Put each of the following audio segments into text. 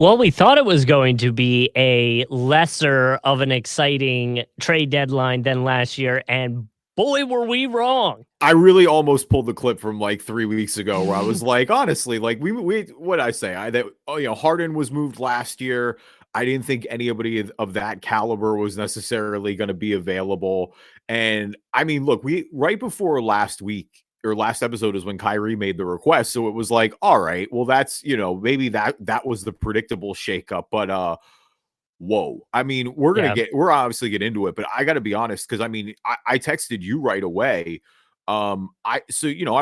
Well, we thought it was going to be a lesser of an exciting trade deadline than last year, and boy, were we wrong. I really almost pulled the clip from like 3 weeks ago where I was like, honestly, like we what did I say? Harden was moved last year. I didn't think anybody of that caliber was necessarily going to be available. And I mean, look, we right before last week or last episode is when Kyrie made the request. So it was like, all right, well, that's maybe that was the predictable shakeup. But whoa. I mean, Yeah. we're obviously get into it, but I gotta be honest, because I mean, I texted you right away. I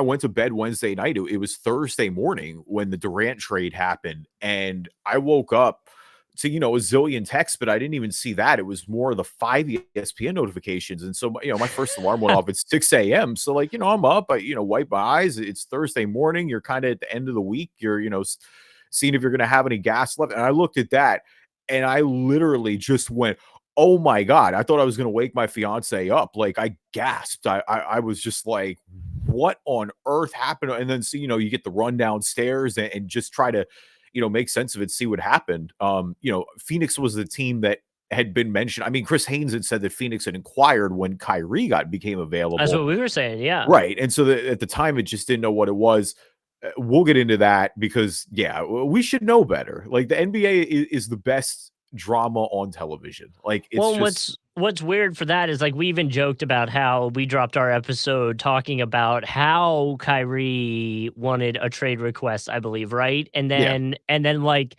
went to bed Wednesday night. It was Thursday morning when the Durant trade happened, and I woke up to a zillion texts, but I didn't even see that. It was more of the 5 ESPN notifications. And so my first alarm went off at 6 a.m. So like, I'm up, wipe my eyes. It's Thursday morning. You're kind of at the end of the week. You're, seeing if you're gonna have any gas left. And I looked at that and I literally just went, "Oh my god!" I thought I was going to wake my fiance up. Like I gasped. I was just like, "What on earth happened?" And then you get the run downstairs and just try to, make sense of it, see what happened. Phoenix was the team that had been mentioned. I mean, Chris Haynes had said that Phoenix had inquired when Kyrie became That's available, what we were saying. Yeah. right? And so at the time, it just didn't know what it was. We'll get into that because we should know better. Like the NBA is the best drama on television. Like it's Well, just what's weird for that is like we even joked about how we dropped our episode talking about how Kyrie wanted a trade request, I believe, right? And yeah, then like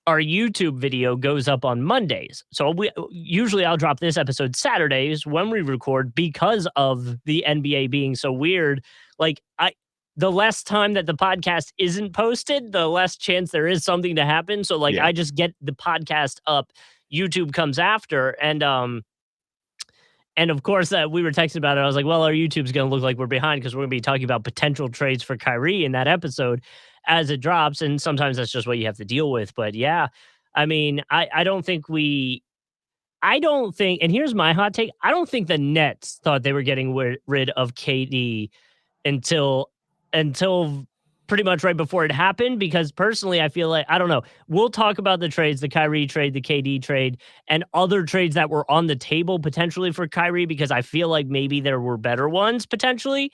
our YouTube video goes up on Mondays. So we usually I'll drop this episode Saturdays when we record because of the NBA being so weird. Like the less time that the podcast isn't posted, the less chance there is something to happen. So like yeah. I just get the podcast up, YouTube comes after, and of course, we were texting about it. I was like, well, our YouTube's going to look like we're behind because we're going to be talking about potential trades for Kyrie in that episode as it drops. And sometimes that's just what you have to deal with. But yeah, I mean, I don't think, and here's my hot take, I don't think the Nets thought they were getting rid of KD until until pretty much right before it happened, because personally I feel like I don't know. We'll talk about the trades, the Kyrie trade, the KD trade, and other trades that were on the table potentially for Kyrie, because I feel like maybe there were better ones potentially.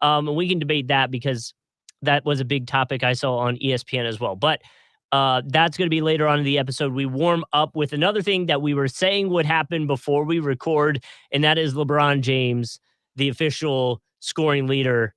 And we can debate that because that was a big topic I saw on ESPN as well. But that's going to be later on in the episode. We warm up with another thing that we were saying would happen before we record, and that is LeBron James, the official scoring leader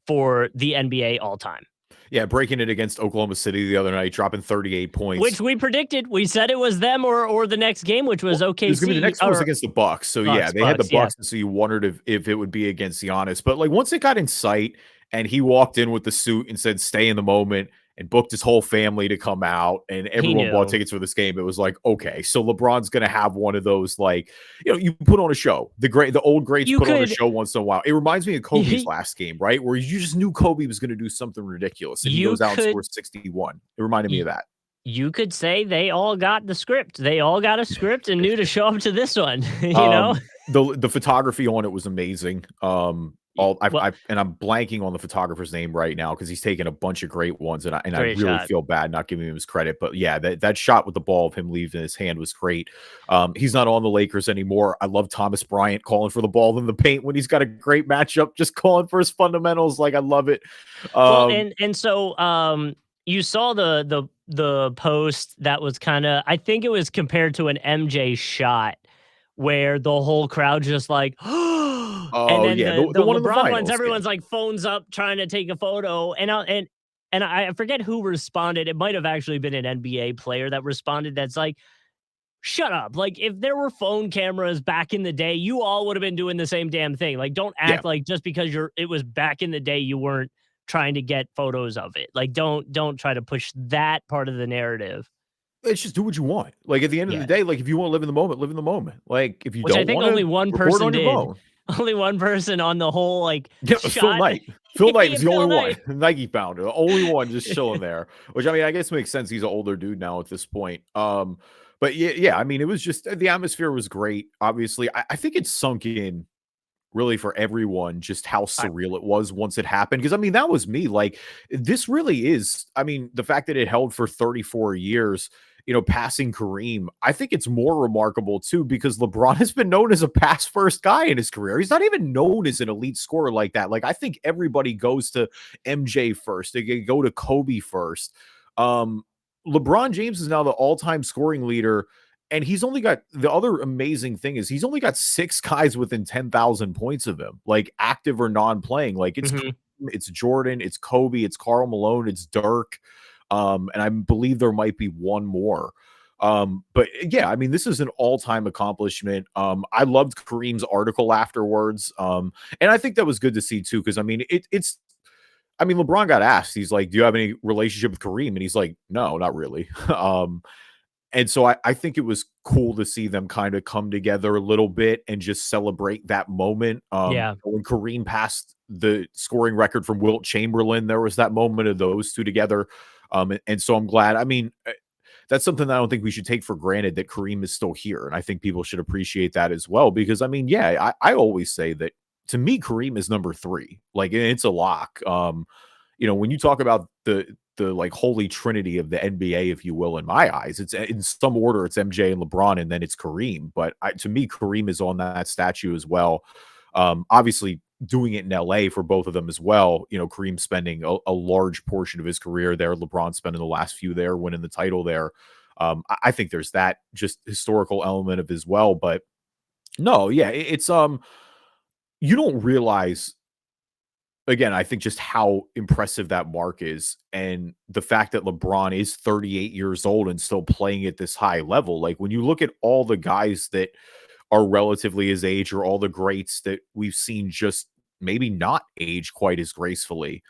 for the NBA all time. Yeah, breaking it against Oklahoma City the other night, dropping 38 points. Which we predicted. We said it was them or the next game, which was It was gonna be the OKC next one was or against the Bucks. So yeah, Bucks, they had the Bucks, yeah. Bucks, and so you wondered if it would be against Giannis. But like once it got in sight and he walked in with the suit and said, "Stay in the moment," and booked his whole family to come out, and He everyone bought knew. tickets for this game, it was like, okay, so LeBron's gonna have one of those, like, you put on a show. The old greats You put on a could show once in a while. It reminds me of Kobe's last game, right? Where you just knew Kobe was gonna do something ridiculous and he you goes out and could scores 61. It reminded me of that. you could say they all got the script. They all got a script and knew to show up to this one, The photography on it was amazing. Well, And I'm blanking on the photographer's name right now because he's taken a bunch of great ones, and I great really shot. feel bad not giving him his credit. But yeah, that shot with the ball of him leaving his hand was great. He's not on the Lakers anymore. I love Thomas Bryant calling for the ball in the paint when he's got a great matchup, just calling for his fundamentals. Like I love it. Well, Um, and so you saw the post that was kind of, I think it was compared to an MJ shot where the whole crowd just like and oh then yeah, the the one in the LeBron ones, finals. Yeah. everyone's like phones up trying to take a photo, and I forget who responded. It might have actually been an NBA player that responded that's like, shut up. Like, if there were phone cameras back in the day, you all would have been doing the same damn thing. Like, don't Yeah. act like just because it was back in the day, you weren't trying to get photos of it. Like, don't try to push that part of the narrative. It's just do what you want. Like at the end of the Yeah. day, like if you want to live in the moment, live in the moment. Like if you Which I don't think want only to, one record person on your did. phone. Only one person on the whole, like, Yeah, it was Phil shot. Knight. Phil Knight was the only Phil one. Knight. Nike founder, the only one just chilling there. Which I mean, I guess makes sense. He's an older dude now at this point. But yeah. I mean, it was just the atmosphere was great. Obviously, I think it sunk in really for everyone just how I surreal it was once it happened. Because I mean, that was me. Like, this really is. I mean, the fact that it held for 34 years, passing Kareem, I think it's more remarkable too because LeBron has been known as a pass first guy in his career. He's not even known as an elite scorer like that. Like, I think everybody goes to MJ first. They go to Kobe first. Um, LeBron James is now the all-time scoring leader, and he's only got the other amazing thing is he's only got 6 guys within 10,000 points of him, like active or non-playing. Like mhm. it's Jordan, it's Kobe, it's Karl Malone, it's Dirk. And I believe there might be one more. But yeah, I mean, this is an all-time accomplishment. I loved Kareem's article afterwards. And I think that was good to see too, because I mean, it's I mean, LeBron got asked, he's like, do you have any relationship with Kareem? And he's like, no, not really. And so I think it was cool to see them kind of come together a little bit and just celebrate that moment. Yeah. When Kareem passed the scoring record from Wilt Chamberlain, there was that moment of those two together. And so I'm glad. I mean, that's something that I don't think we should take for granted that Kareem is still here. And I think people should appreciate that as well. Because I mean, yeah, I always say that to me, Kareem is number 3. Like it's a lock. When you talk about the like holy trinity of the NBA, if you will, in my eyes, it's in some order, it's MJ and LeBron, and then it's Kareem. But to me, Kareem is on that statue as well. Obviously, doing it in LA for both of them as well. Kareem spending a large portion of his career there, LeBron spending the last few there, winning the title there. I think there's that just historical element of as well. But no, yeah, it's you don't realize again, I think just how impressive that mark is and the fact that LeBron is 38 years old and still playing at this high level. Like when you look at all the guys that are relatively his age or all the greats that we've seen just maybe not age quite as gracefully.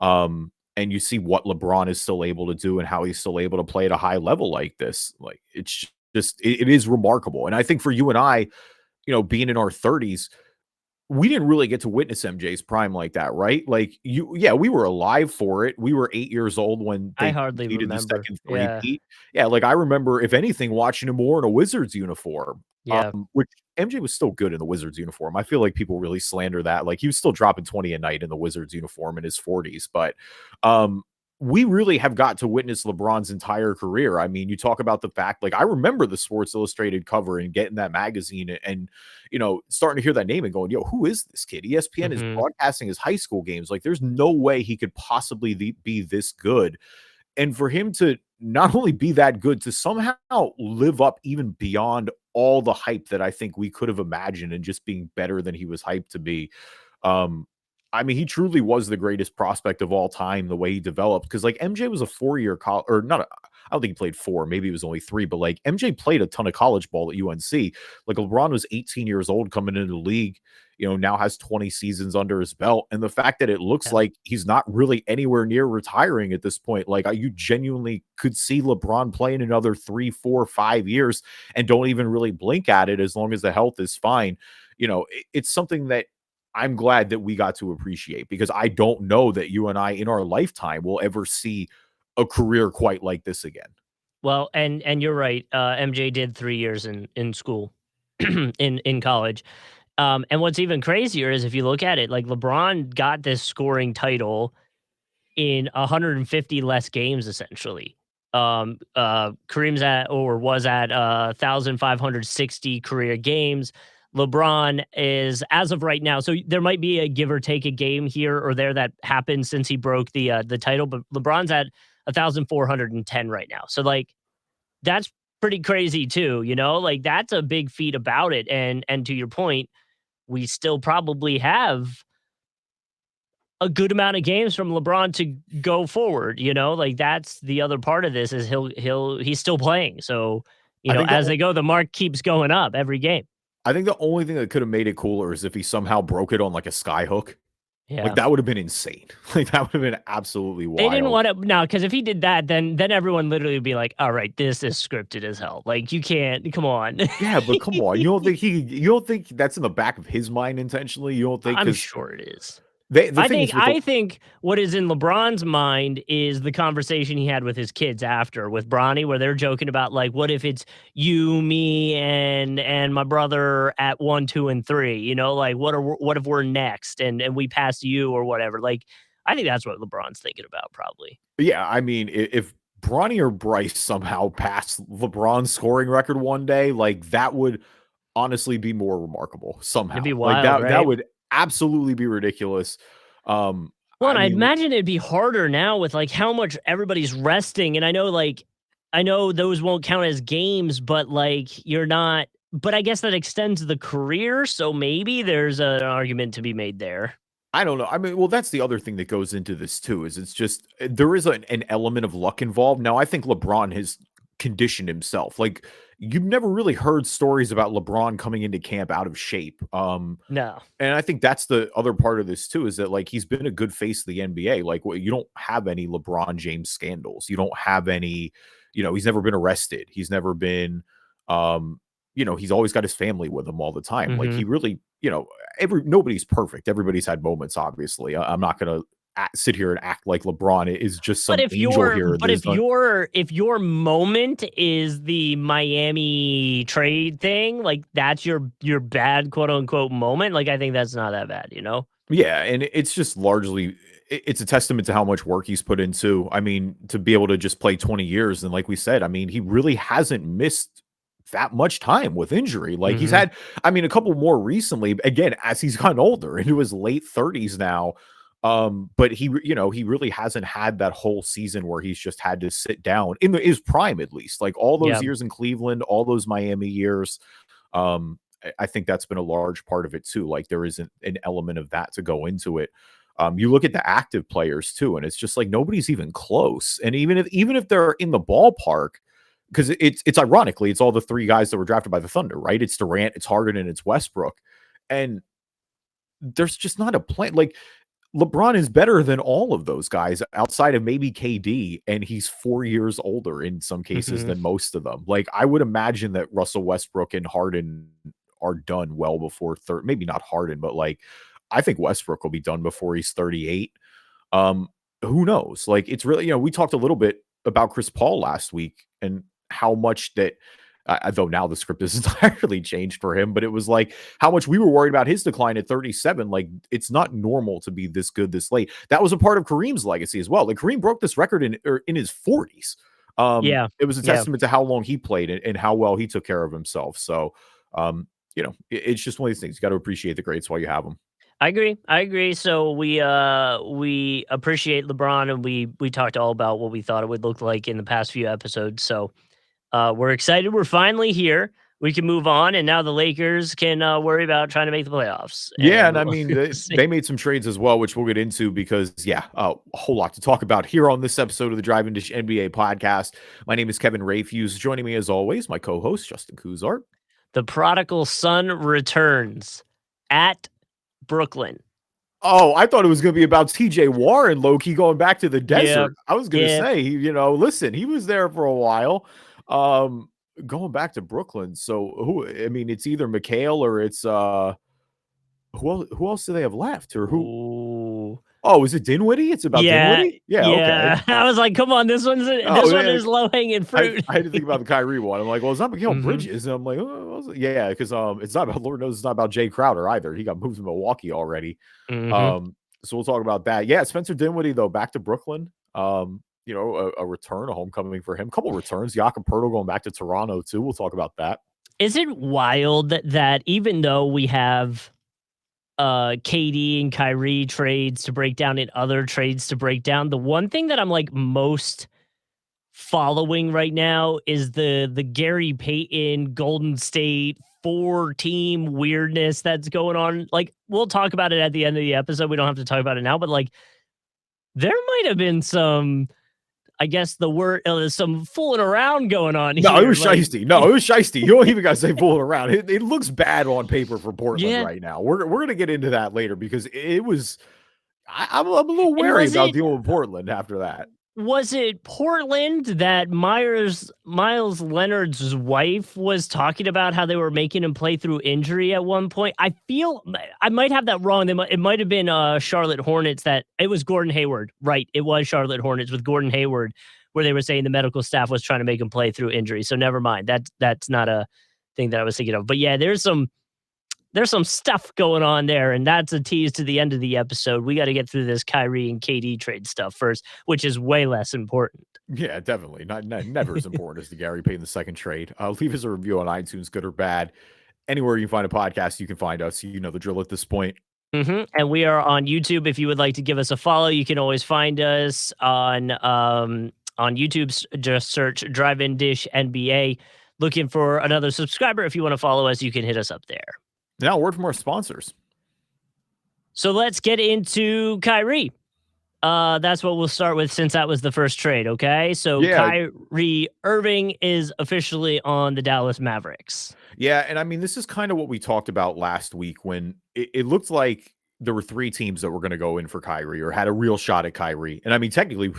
And you see what LeBron is still able to do and how he's still able to play at a high level like this. Like it's just it is remarkable. And I think for you and I, being in our 30s, we didn't really get to witness MJ's prime like that, right? Like we were alive for it. We were 8 years old when I they hardly completed the remember. second Yeah. three-peat. Yeah, like I remember, if anything, watching him more in a Wizards uniform. Yeah. Which MJ was still good in the Wizards uniform. I feel like people really slander that. Like he was still dropping 20 a night in the Wizards uniform in his 40s, but we really have got to witness LeBron's entire career. I mean, you talk about the fact, like I remember the Sports Illustrated cover and getting that magazine and starting to hear that name and going, yo, who is this kid? ESPN is Mhm. broadcasting his high school games. Like there's no way he could possibly be this good. And for him to not only be that good, to somehow live up even beyond all the hype that I think we could have imagined and just being better than he was hyped to be. Um, I mean, he truly was the greatest prospect of all time, the way he developed. Because like MJ was a 4-year college, or not. I don't think he played 4. Maybe it was only 3. But like MJ played a ton of college ball at UNC. Like LeBron was 18 years old coming into the league. Now has 20 seasons under his belt. And the fact that it looks Yeah. like he's not really anywhere near retiring at this point, like you genuinely could see LeBron playing another 3, 4, 5 years and don't even really blink at it as long as the health is fine. It's something that I'm glad that we got to appreciate because I don't know that you and I in our lifetime will ever see a career quite like this again. Well, and you're right. MJ did 3 years in school, in college. And what's even crazier is if you look at it, like LeBron got this scoring title in 150 less games, essentially. Kareem's at or was at 1,560 career games. LeBron is as of right now. So there might be a give or take a game here or there that happened since he broke the title, but LeBron's at 1,410 right now. So like that's pretty crazy too, Like that's a big feat about it. And to your point, we still probably have a good amount of games from LeBron to go forward, Like that's the other part of this is he's still playing. So, I think the as they go, the mark keeps going up every game. I think the only thing that could have made it cooler is if he somehow broke it on like a sky hook. Like Yeah. that would have been insane. Like that would have been absolutely They didn't wild. want to no, because if he did that, then everyone literally would be like, all right, this is scripted as hell. Like you can't come on. Yeah, but come on. You don't think that's in the back of his mind intentionally? You don't think I'm because sure it is. The I thing think is with the I think what is in LeBron's mind is the conversation he had with his kids after with Bronny, where they're joking about like, what if it's you, me, and my brother at 1, 2, and 3? You know, like what if we're next and we pass you or whatever? Like, I think that's what LeBron's thinking about, probably. yeah, I mean, if Bronny or Bryce somehow pass LeBron's scoring record one day, like that would honestly be more remarkable It'd be somehow. Like wild, that right? would absolutely be ridiculous. Well, I and I mean, imagine it'd be harder now with like how much everybody's resting. And I know those won't count as games, but like you're not, but I guess that extends the career. So maybe there's an argument to be made there. I don't know. I mean, well, that's the other thing that goes into this too, is it's just there is an element of luck involved. Now, I think LeBron has conditioned himself. Like you've never really heard stories about LeBron coming into camp out of shape. No. And I think that's the other part of this too, is that like he's been a good face of the NBA. Like you don't have any LeBron James scandals. You don't have any, he's never been arrested. He's never been, um, he's always got his family with him all the time. Like he Hmm. really, nobody's perfect. Everybody's had moments, obviously. I'm not gonna sit here and act like LeBron is just But some angel here. if your moment is the Miami trade thing, like that's your bad quote unquote moment, like I think that's not that bad, you know? Yeah, and it's just largely it's a testament to how much work he's put into. I mean, to be able to just play 20 years and like we said, I mean, he really hasn't missed that much time with injury. Like he's Hmm. had I mean, a couple more recently, again, as he's gotten older into his late 30s now. But he really hasn't had that whole season where he's just had to sit down in his prime at least. Like all those Yeah. years in Cleveland, all those Miami years. I think that's been a large part of it too. Like there is an element of that to go into it. You look at the active players too, and it's just like nobody's even close. And even if they're in the ballpark, because it's ironically it's all the three guys that were drafted by the Thunder, right? It's Durant, it's Harden, and it's Westbrook, and there's just not a plan. Like LeBron is better than all of those guys outside of maybe KD, and he's 4 years older in some cases Hmm. than most of them. Like I would imagine that Russell Westbrook and Harden are done well before maybe not Harden, but like I think Westbrook will be done before he's 38. Um, who knows? Like it's really, we talked a little bit about Chris Paul last week and how much that though now the script is entirely changed for him, but it was like how much we were worried about his decline at 37. Like it's not normal to be this good this late. That was a part of Kareem's legacy as well. Like Kareem broke this record in his 40s. Yeah. It was a Yeah. testament to how long he played and how well he took care of himself. So, it's just one of these things. You got to appreciate the greats while you have them. I agree. I agree. So we appreciate LeBron and we talked all about what we thought it would look like in the past few episodes. So we're excited. We're finally here. We can move on, and now the Lakers can worry about trying to make the playoffs. Yeah, And and I we'll mean see. they made some trades as well, which we'll get into because a whole lot to talk about here on this episode of the Drive and Dish NBA podcast. My name is Kevin Rayfuse. Joining me as always, my co-host Justin Kuzart. The prodigal son returns at Brooklyn. Oh, I thought it was going to be about TJ Warren, low-key going back to the Yep. desert. I was going to Yep. say, listen, he was there for a while. Going back to Brooklyn. So I mean, it's either Mikhail or it's who else do they have left? Or who? Ooh. Oh, is it Dinwiddie? It's about Yeah. Dinwiddie? Yeah, okay. Yeah. I was like, come on, Oh, this one yeah. is low hanging I fruit. I had to think about the Kyrie one. I'm like, well, it's not Mikal Hmm. Bridges. And I'm like, yeah, because it's not about Lord knows it's not about Jay Crowder either. He got moved to Milwaukee already. Hmm. So we'll talk about that. Yeah, Spencer Dinwiddie though back to Brooklyn. A return, a homecoming for him. Couple returns. Jakob Poeltl going back to Toronto too. We'll talk about that. Is it wild that even though we have KD and Kyrie trades to break down and other trades to break down, the one thing that I'm like most following right now is the Gary Payton Golden State 4-team weirdness that's going on. Like we'll talk about it at the end of the episode. We don't have to talk about it now, but like there might have been some, I guess the word some fooling around going on No, it here. was Like shiesty. No, it was shiesty. You don't even got to say fooling around. It looks bad on paper for Portland yeah. right now. We're gonna get into that later because it was. I'm a little And wary about dealing with Portland after that. Was it Portland that Miles Leonard's wife was talking about how they were making him play through injury at one point? I might have that wrong. It might have been Charlotte Hornets that it was Gordon Hayward. Right. It was Charlotte Hornets with Gordon Hayward where they were saying the medical staff was trying to make him play through injury. So never mind. That's not a thing that I was thinking of. But yeah, there's some stuff going on there, and that's a tease to the end of the episode. We got to get through this Kyrie and KD trade stuff first, which is way less important. Yeah, definitely. Not never as important as the Gary Payton the second trade. Leave us a review on iTunes, good or bad. Anywhere you can find a podcast, you can find us. You know the drill at this point. And we are on YouTube. If you would like to give us a follow, you can always find us on YouTube. Just search Drive-In Dish NBA. Looking for another subscriber. If you want to follow us, you can hit us up there. Now, a word from our sponsors. So let's get into Kyrie. That's what we'll start with since that was the first trade, okay? So Yeah. Kyrie Irving is officially on the Dallas Mavericks. Yeah, and I mean, this is kind of what we talked about last week when it looked like there were 3 teams that were going to go in for Kyrie or had a real shot at Kyrie. And I mean, technically,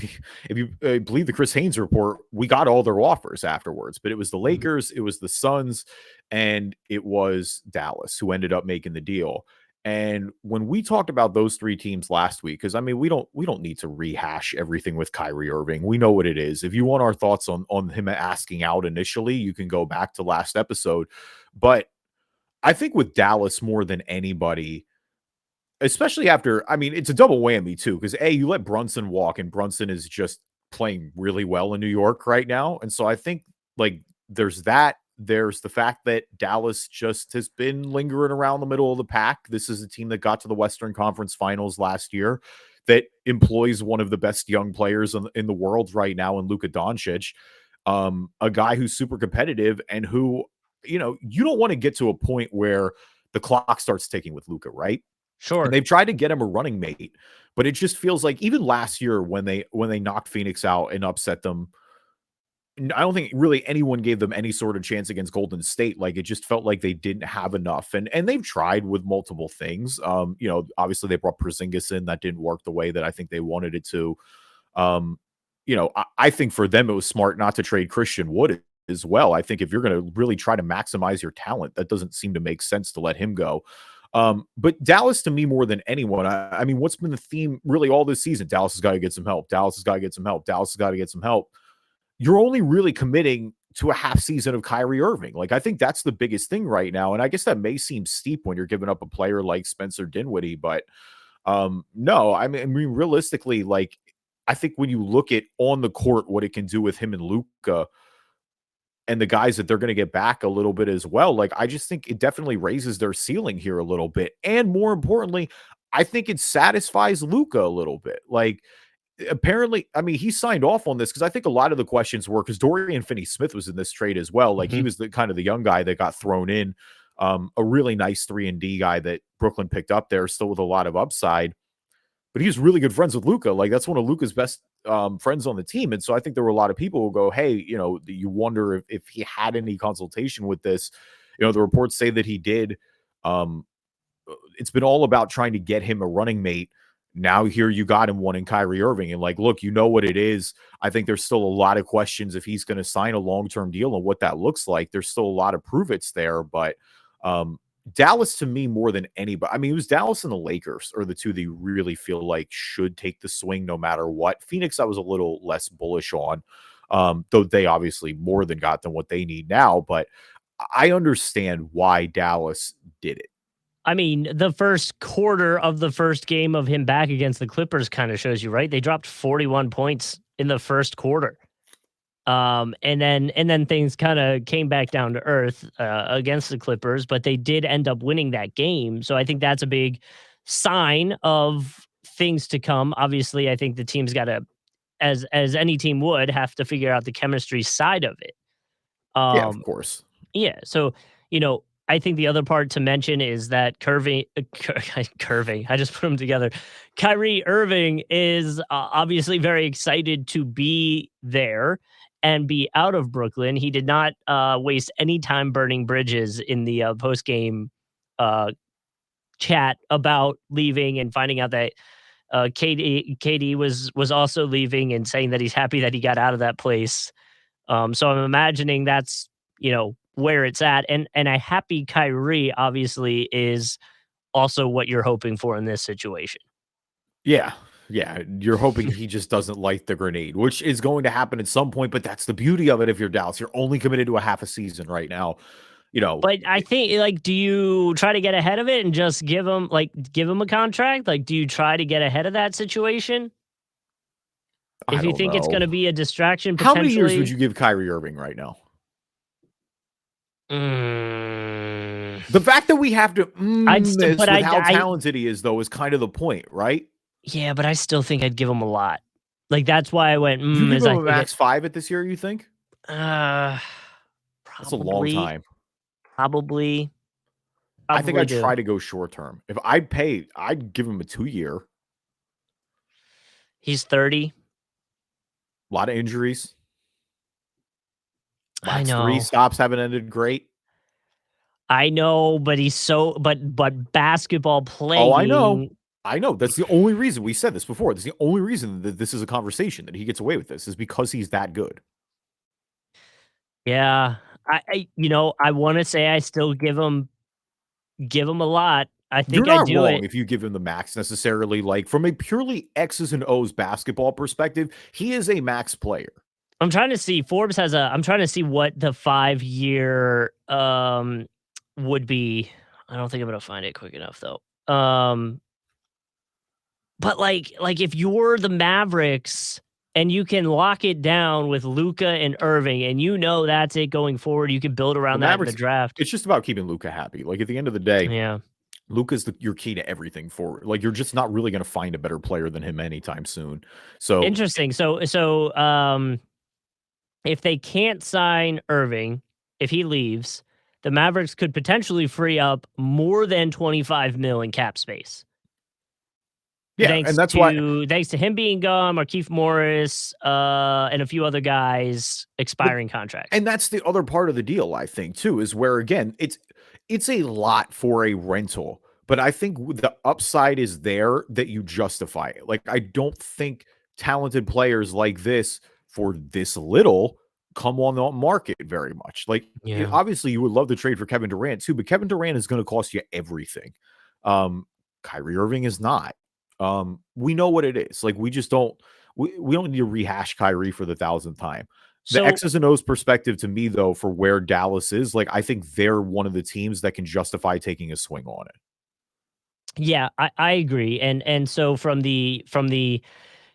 if you believe the Chris Haynes report, we got all their offers afterwards, but it was the Lakers, it was the Suns, and it was Dallas who ended up making the deal. And when we talked about those 3 teams last week, because I mean, we don't need to rehash everything with Kyrie Irving. We know what it is. If you want our thoughts on him asking out initially, you can go back to last episode. But I think with Dallas more than anybody, especially after, I mean, it's a double whammy too, because A, you let Brunson walk, and Brunson is just playing really well in New York right now. And so I think like there's that. There's the fact that Dallas just has been lingering around the middle of the pack. This is a team that got to the Western Conference Finals last year that employs one of the best young players in the world right now in Luka Doncic, a guy who's super competitive and who, you know, you don't want to get to a point where the clock starts ticking with Luka, right? Sure. And they've tried to get him a running mate, but it just feels like even last year when they knocked Phoenix out and upset them, I don't think really anyone gave them any sort of chance against Golden State. Like it just felt like they didn't have enough, and they've tried with multiple things. You know, obviously they brought Porzingis in, that didn't work the way that I think they wanted it to. You know, I think for them it was smart not to trade Christian Wood as well. I think if you're going to really try to maximize your talent, that doesn't seem to make sense to let him go. But Dallas, to me, more than anyone, I mean, what's been the theme really all this season? Dallas has got to get some help. Dallas has got to get some help. Dallas has got to get some help. You're only really committing to a half season of Kyrie Irving. Like, I think that's the biggest thing right now. And I guess that may seem steep when you're giving up a player like Spencer Dinwiddie, but no, I mean, realistically, like, I think when you look at on the court, what it can do with him and Luka and the guys that they're going to get back a little bit as well, like, I just think it definitely raises their ceiling here a little bit. And more importantly, I think it satisfies Luka a little bit. Like, apparently, I mean, he signed off on this because I think a lot of the questions were because Dorian Finney-Smith was in this trade as well. Like he was the kind of the young guy that got thrown in, a really nice 3-and-D guy that Brooklyn picked up there, still with a lot of upside. But he was really good friends with Luka. Like that's one of Luka's best friends on the team. And so I think there were a lot of people who go, hey, you know, you wonder if he had any consultation with this. You know, the reports say that he did. It's been all about trying to get him a running mate. Now here you got him one in Kyrie Irving. And like, look, you know what it is. I think there's still a lot of questions if he's going to sign a long-term deal and what that looks like. There's still a lot of prove-its there. But Dallas, to me, more than anybody, I mean, it was Dallas and the Lakers are the two that you really feel like should take the swing no matter what. Phoenix, I was a little less bullish on, though they obviously more than got them what they need now. But I understand why Dallas did it. I mean, the first quarter of the first game of him back against the Clippers kind of shows you, right? They dropped 41 points in the first quarter. And then things kind of came back down to earth against the Clippers, but they did end up winning that game. So I think that's a big sign of things to come. Obviously, I think the team's got to, as any team would, have to figure out the chemistry side of it. Yeah, of course. Yeah. So, you know, I think the other part to mention is that curving. I just put them together. Kyrie Irving is obviously very excited to be there and be out of Brooklyn. He did not waste any time burning bridges in the post game chat about leaving and finding out that KD was also leaving and saying that he's happy that he got out of that place. So I'm imagining that's, where it's at. And a happy Kyrie obviously is also what you're hoping for in this situation. Yeah. Yeah. You're hoping he just doesn't light the grenade, which is going to happen at some point. But that's the beauty of it. If you're Dallas, you're only committed to a half a season right now. But I think, like, do you try to get ahead of it and just give him a contract? Like, do you try to get ahead of that situation? I If you don't think it's gonna know. be a distraction How many years would potentially. you give Kyrie Irving right now? Mm, The fact that we have to I'd st this but with I how I talented he is, though, is kind of the point, right? yeah, but I still think I'd give him a lot. Like, that's why I went, You give is him I a think it max 5 at this year, you think? uh, That's a long probably, time. probably, I think probably I'd do. try to go short term. If I'd pay, I'd give him a 2-year. He's 30. A lot of injuries. I Last 3 know. stops haven't ended great. I know, but he's so basketball Oh, I know. playing. I know. That's the only reason we said this before. That's the only reason that this is a conversation that he gets away with this is because he's that good. Yeah. I wanna say I still give him a lot. I You're think I not do wrong it. if you give him the max necessarily. Like from a purely X's and O's basketball perspective, he is a max player. I'm trying to see, I'm trying to see what the 5-year, would be. I don't think I'm gonna find it quick enough though. But if you're the Mavericks and you can lock it down with Luca and Irving, and that's it going forward, you can build The around that in the Mavericks, draft. it's just about keeping Luca happy. Like at the end of the day, Yeah. Luca's your key to everything forward. Like you're just not really going to find a better player than him anytime soon. So Interesting. If they can't sign Irving, if he leaves, the Mavericks could potentially free up more than 25 mil in cap space. yeah, and that's why Thanks to him being gone, Markieff Morris, and a few other guys but expiring contracts. and that's the other part of the deal, I think, too, is where again, it's a lot for a rental, but I think the upside is there that you justify it. Like, I don't think talented players like this for this little come on the market very much. Like, Yeah. obviously, you would love to trade for Kevin Durant too, but Kevin Durant is going to cost you everything. Um, Kyrie Irving is not. We know what it is. Like, we just don't. We don't need to rehash Kyrie for the thousandth time. The So X's and O's perspective to me, though, for where Dallas is, like, I think they're one of the teams that can justify taking a swing on it. yeah, I agree. And so from the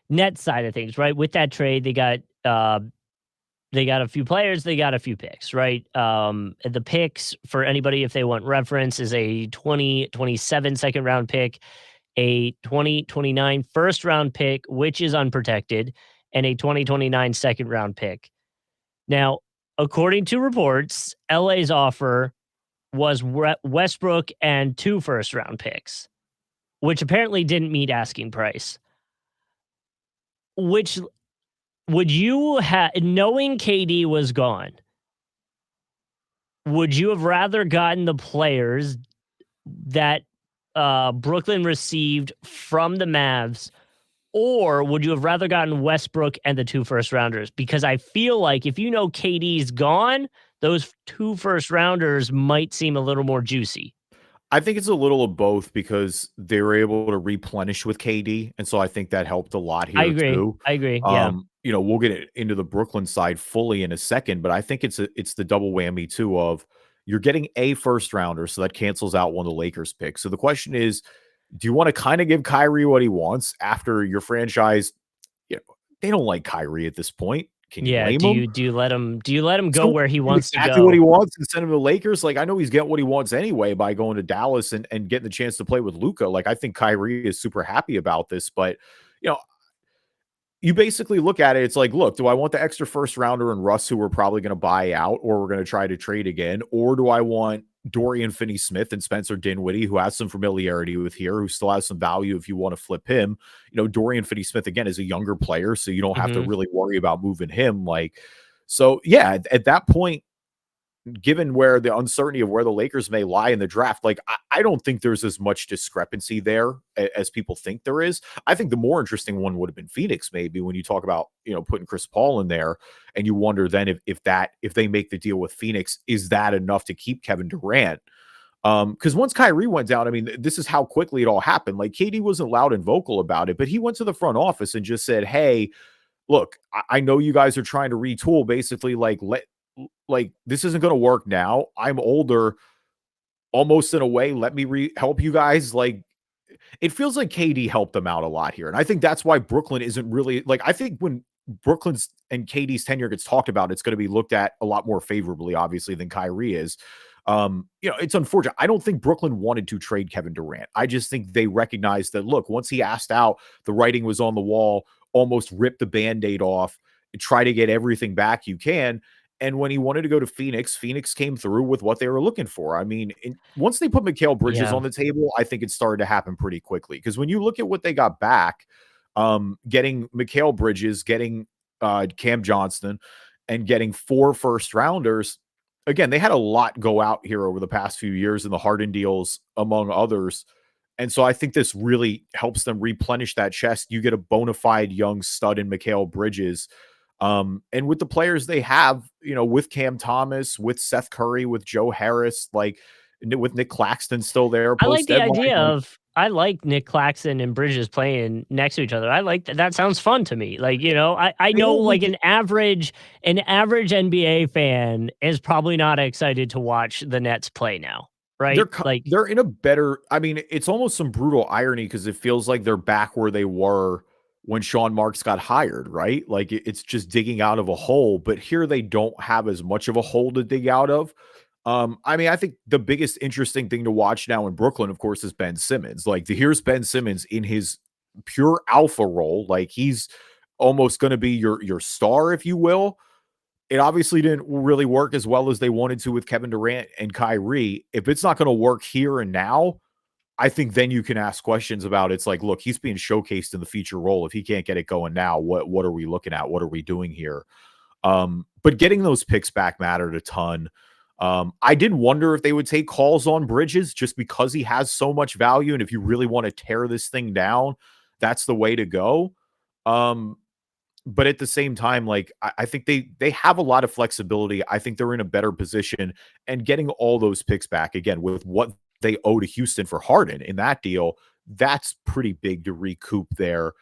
net side of things, right? With that trade, they got a few players, they got a few picks, right? The picks for anybody, if they want reference, is a 2027 second round pick, a 2029 first round pick, which is unprotected, and a 2029 second round pick. Now, according to reports, LA's offer was Westbrook and 2 first round picks, which apparently didn't meet asking price. Which would you have, knowing KD was gone, would you have rather gotten the players that Brooklyn received from the Mavs, or would you have rather gotten Westbrook and the 2 first rounders? Because I feel like if KD's gone, those 2 first rounders might seem a little more juicy. I think it's a little of both because they were able to replenish with KD, and so I think that helped a lot I here agree. too. I agree. Yeah. We'll get into the Brooklyn side fully in a second, but I think it's the double whammy too of you're getting a first rounder, so that cancels out one of the Lakers picks. So the question is, do you want to kind of give Kyrie what he wants after your franchise? They don't like Kyrie at this point. Can you Yeah. blame them? Do you let him go So where he do wants to exactly what he go? wants and send him to the Lakers. Like I know he's getting what he wants anyway by going to Dallas and getting the chance to play with Luca. Like I think Kyrie is super happy about this, but you know, you basically look at it. It's like, look, do I want the extra first rounder and Russ, who we're probably going to buy out, or we're going to try to trade again, or do I want Dorian Finney-Smith and Spencer Dinwiddie, who has some familiarity with here, who still has some value if you want to flip him? Dorian Finney-Smith again is a younger player, so you don't have to Mhm. really worry about moving him. Like, so yeah, at that point, given where the uncertainty of where the Lakers may lie in the draft, like I don't think there's as much discrepancy there as people think there is. I think the more interesting one would have been Phoenix, maybe when you talk about putting Chris Paul in there, and you wonder then if they make the deal with Phoenix, is that enough to keep Kevin Durant? Because once Kyrie went down, I mean, this is how quickly it all happened. Like KD wasn't loud and vocal about it, but he went to the front office and just said, "Hey, look, I know you guys are trying to retool, basically like this isn't going to work now. I'm older, almost in a way. Let me help you guys." Like it feels like KD helped them out a lot here, and I think that's why Brooklyn isn't really like. I think when Brooklyn's and KD's tenure gets talked about, it's going to be looked at a lot more favorably, obviously, than Kyrie is. It's unfortunate. I don't think Brooklyn wanted to trade Kevin Durant. I just think they recognized that, look, once he asked out, the writing was on the wall, almost rip the band-aid off, try to get everything back you can. And when he wanted to go to Phoenix, Phoenix came through with what they were looking for. I mean, once they put Mikal Bridges Yeah. on the table, I think it started to happen pretty quickly. Because when you look at what they got back, getting Mikal Bridges, getting Cam Johnston, and getting 4 first rounders, again, they had a lot go out here over the past few years in the Harden deals, among others. And so I think this really helps them replenish that chest. You get a bona fide young stud in Mikal Bridges. And with the players they have, with Cam Thomas, with Seth Curry, with Joe Harris, like with Nick Claxton still there I like post the deadline. idea of I like Nick Claxton and Bridges playing next to each other. I like that. That sounds fun to me. Like, I They know won't like make it. an average NBA fan is probably not excited to watch the Nets play now, right? Like, They're in a better. I mean, it's almost some brutal irony because it feels like they're back where they were when Sean Marks got hired, right? Like it's just digging out of a hole, but here they don't have as much of a hole to dig out of. I mean, I think the biggest interesting thing to watch now in Brooklyn, of course, is Ben Simmons. Like, here's Ben Simmons in his pure alpha role. Like, he's almost going to be your star, if you will. It obviously didn't really work as well as they wanted to with Kevin Durant and Kyrie. If it's not going to work here and now, I think then you can ask questions about it's like, look, he's being showcased in the feature role. If he can't get it going now, what are we looking at? What are we doing here? But getting those picks back mattered a ton. I did wonder if they would take calls on Bridges just because he has so much value. And if you really want to tear this thing down, that's the way to go. But at the same time, like I think they have a lot of flexibility. I think they're in a better position, and getting all those picks back again with what they owe to Houston for Harden in that deal, that's pretty big to recoup there.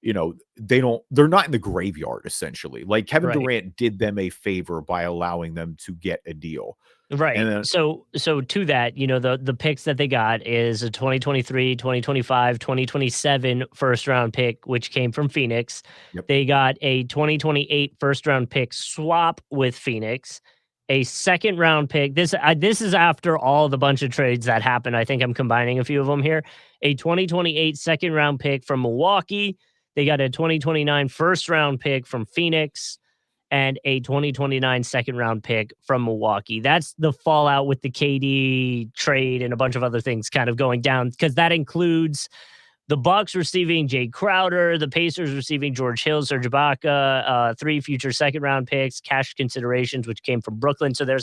They're not in the graveyard essentially. Like Kevin right. Durant did them a favor by allowing them to get a deal. And Right. then So to that, the picks that they got is a 2023, 2025, 2027 first round pick, which came from Phoenix. yep, They got a 2028 first round pick swap with Phoenix, a second round pick. This is after all the bunch of trades that happened. I think I'm combining a few of them here. A 2028 second round pick from Milwaukee. They got a 2029 first round pick from Phoenix and a 2029 second round pick from Milwaukee. That's the fallout with the KD trade and a bunch of other things kind of going down because that includes the Bucks receiving Jay Crowder, the Pacers receiving George Hill, Serge Ibaka, 3 future second round picks, cash considerations, which came from Brooklyn. So there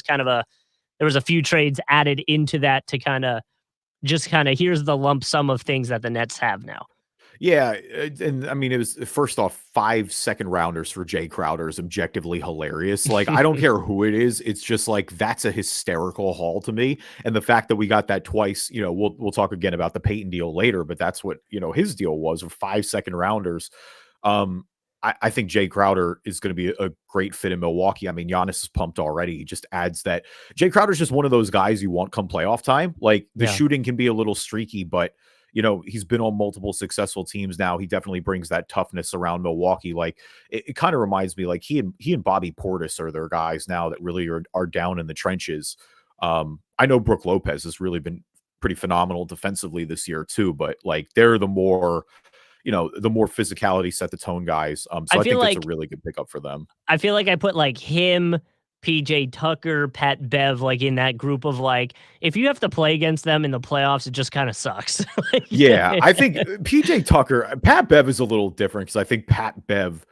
was a few trades added into that to kind of here's the lump sum of things that the Nets have now. yeah, and I mean, it was first off 5 second rounders for Jay Crowder is objectively hilarious. Like, I don't care who it is, it's just like that's a hysterical haul to me. And the fact that we got that twice, we'll talk again about the Peyton deal later, but that's what his deal was of 5 second rounders. I think Jay Crowder is going to be a great fit in Milwaukee. I mean, Giannis is pumped already. He just adds that Jay Crowder's just one of those guys you want come playoff time. Like the Yeah. shooting can be a little streaky, but he's been on multiple successful teams now. He definitely brings that toughness around Milwaukee. Like it kind of reminds me like he and Bobby Portis are their guys now that really are down in the trenches. I know Brook Lopez has really been pretty phenomenal defensively this year too, but like they're the more physicality set the tone guys. So I I feel think that's a like really good pickup for them. I put like him, PJ Tucker, Pat Bev, like in that group of like, if you have to play against them in the playoffs, it just kind of sucks. Yeah, I think PJ Tucker, Pat Bev is a little different because I think Pat Bev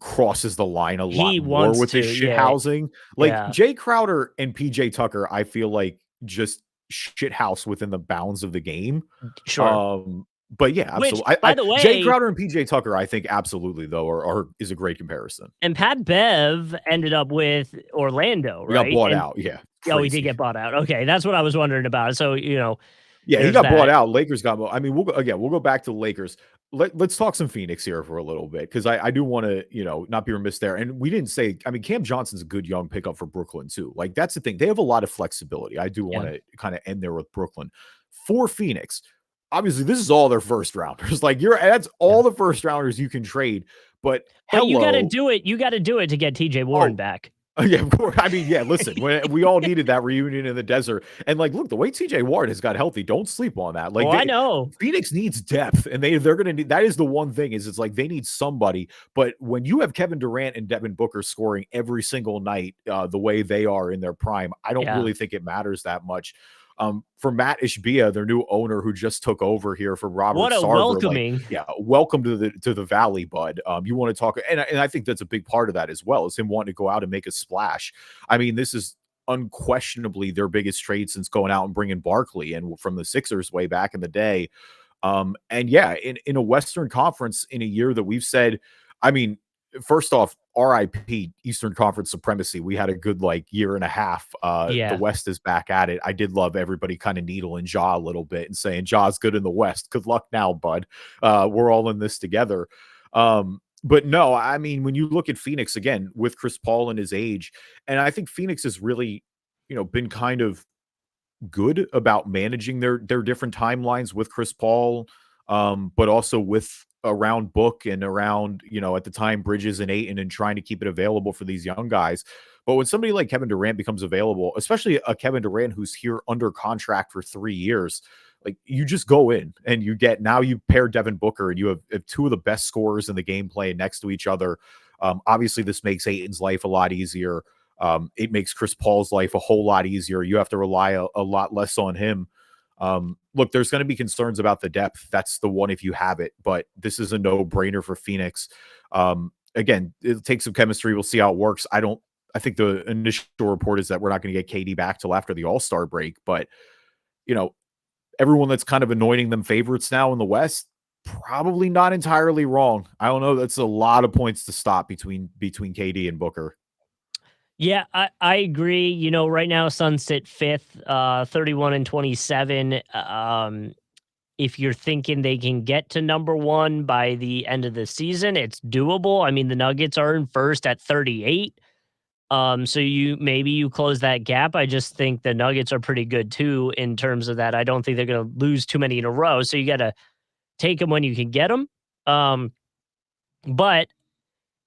crosses the line a He lot more wants with this to, shit yeah, housing. Like yeah, Jay Crowder and PJ Tucker, I feel like just shit house within the bounds of the game. sure. But yeah, Which, absolutely. by the Jay way, Crowder and PJ Tucker, I think absolutely though, are is a great comparison. and Pat Bev ended up with Orlando, He got right? bought And out. Yeah, oh, he did crazy. get bought out. Okay, that's what I was wondering about. So, Yeah, he there's got bought that. out. Lakers got. I mean, we'll go back to the Lakers. Let's talk some Phoenix here for a little bit because I do want to not be remiss there. And we didn't say. I mean, Cam Johnson's a good young pickup for Brooklyn too. Like that's the thing. They have a lot of flexibility. I do want Yeah. to kind of end there with Brooklyn. For Phoenix, obviously this is all their first rounders. Like that's Yeah. all the first rounders you can trade. But But you gotta hello. do it. You gotta do it to get TJ Warren Oh, back. yeah, of course. I mean, yeah, listen, when we all needed that reunion in the desert. And like, look, the way TJ Ward has got healthy, don't sleep on that. Oh, Like I they know. Phoenix needs depth, and they're gonna need that is the one thing is it's like they need somebody. But when you have Kevin Durant and Devin Booker scoring every single night, the way they are in their prime, I don't Yeah. really think it matters that much. For Matt Ishbia, their new owner who just took over here for Robert What a Sarver, like, welcoming. yeah, welcome to the Valley, bud. You want to talk, and I think that's a big part of that as well, is him wanting to go out and make a splash. I mean, this is unquestionably their biggest trade since going out and bringing Barkley and from the Sixers way back in the day. And yeah, in a Western Conference in a year that we've said, I mean, first off, RIP Eastern Conference supremacy. We had a good like year and a half. The Yeah. West is back at it. I did love everybody kind of needling Ja a little bit and saying Ja's good in the West. Good luck now, bud. We're all in this together. But no, I mean, when you look at Phoenix again with Chris Paul and his age, and I think Phoenix has really, been kind of good about managing their different timelines with Chris Paul, but also with around Book and around, at the time Bridges and Ayton and trying to keep it available for these young guys. But when somebody like Kevin Durant becomes available, especially a Kevin Durant who's here under contract for 3 years, like you just go in and you pair Devin Booker and you have two of the best scorers in the game playing next to each other. Obviously, this makes Ayton's life a lot easier. It makes Chris Paul's life a whole lot easier. You have to rely a lot less on him. Look, there's going to be concerns about the depth. That's the one if you have it, but this is a no-brainer for Phoenix. Again, it'll take some chemistry. We'll see how it works. I think the initial report is that we're not going to get KD back till after the All-Star break, but you know, everyone that's kind of anointing them favorites now in the West, probably not entirely wrong. I don't know. That's a lot of points to stop between KD and Booker. Yeah, I agree. Right now Suns sit fifth, 31 and 27. If you're thinking they can get to number one by the end of the season, it's doable. I mean, the Nuggets are in first at 38. So you close that gap. I just think the Nuggets are pretty good too in terms of that. I don't think they're going to lose too many in a row. So you got to take them when you can get them. But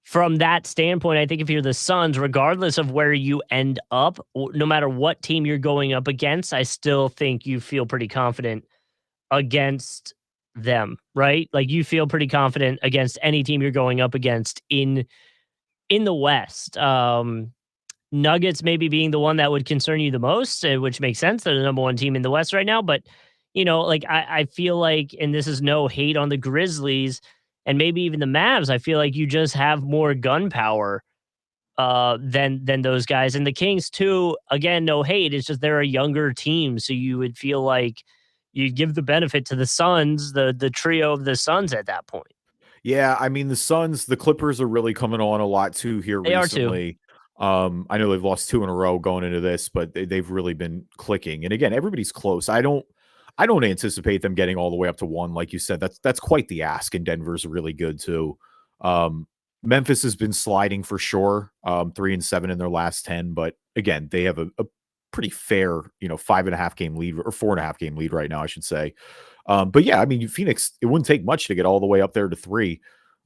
from that standpoint, I think if you're the Suns, regardless of where you end up, no matter what team you're going up against, I still think you feel pretty confident against them, right? Like you feel pretty confident against any team you're going up against in the West. Nuggets maybe being the one that would concern you the most, which makes sense. They're the number one team in the West right now. But, like I feel like, and this is no hate on the Grizzlies and maybe even the Mavs, I feel like you just have more gunpowder than those guys. And the Kings too, again, no hate. It's just they're a younger team. So you would feel like you give the benefit to the Suns, the trio of the Suns at that point. Yeah, I mean the Clippers are really coming on a lot too here They are too. recently. I know they've lost 2 in a row going into this, but they've really been clicking. And again, everybody's close. I don't anticipate them getting all the way up to 1 like you said. That's quite the ask, and Denver's really good too. Um, Memphis has been sliding for sure. 3 and 7 in their last 10, but again, they have a pretty fair, 5.5 game lead or 4.5 game lead right now, I should say. But yeah, I mean, Phoenix, it wouldn't take much to get all the way up there to 3.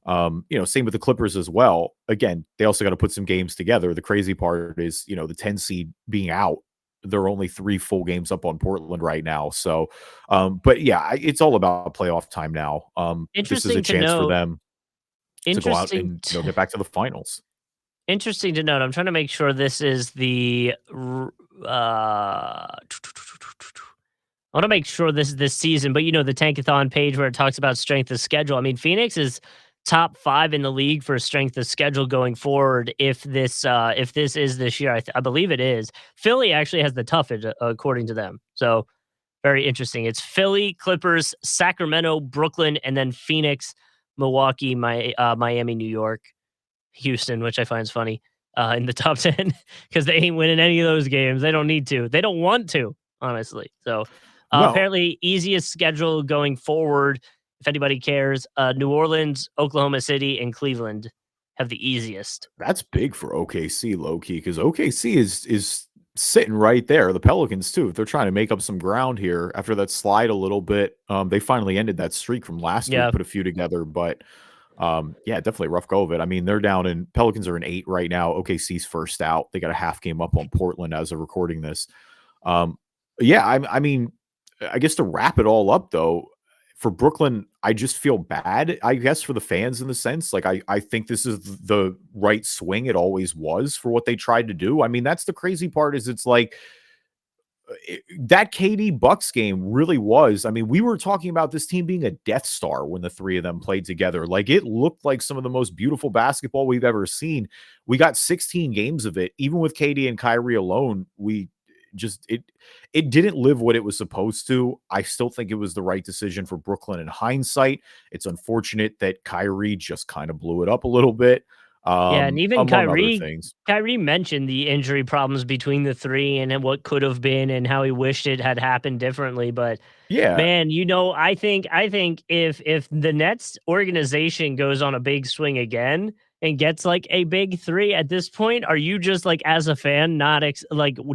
Same with the Clippers as well. Again, they also got to put some games together. The crazy part is, the 10 seed being out. They're only 3 full games up on Portland right now. So, but yeah, it's all about playoff time now. This is a Interesting to chance for note. them to go out Interesting. and, get back to the finals. Interesting to note. I'm trying to make sure this is the. I want to make sure this is this season, but the Tankathon page where it talks about strength of schedule. I mean, Phoenix is top 5 in the league for strength of schedule going forward if this is this year. I believe it is. Philly actually has the toughest according to them. So, very interesting. It's Philly, Clippers, Sacramento, Brooklyn, and then Phoenix, Milwaukee, Miami, New York, Houston, which I find is funny, in the top 10 because they ain't winning any of those games. They don't need to. They don't want to, honestly. So, No, apparently, easiest schedule going forward, if anybody cares, New Orleans, Oklahoma City, and Cleveland have the easiest. that's big for OKC, low key, because OKC is sitting right there. The Pelicans too. If they're trying to make up some ground here after that slide a little bit, they finally ended that streak from last week, Yeah. put a few together. But yeah, definitely a rough go of it. I mean, they're down in Pelicans are in 8 right now. OKC's first out. They got a half game up on Portland as of recording this. Um, yeah, I mean, I guess to wrap it all up though, for Brooklyn, I just feel bad, I guess, for the fans in the sense. Like I think this is the right swing. It always was for what they tried to do. I mean, that's the crazy part is it's like that KD Bucks game really was. I mean, we were talking about this team being a Death Star when the three of them played together. Like it looked like some of the most beautiful basketball we've ever seen. We got 16 games of it. Even with KD and Kyrie alone, we just it didn't live what it was supposed to. I still think it was the right decision for Brooklyn in hindsight. It's unfortunate that Kyrie just kind of blew it up a little bit. Yeah, and even Among other Kyrie things. Kyrie mentioned the injury problems between the 3 and then what could have been and how he wished it had happened differently, but Yeah. man, I think if the Nets organization goes on a big swing again and gets like a big 3 at this point, are you just like as a fan not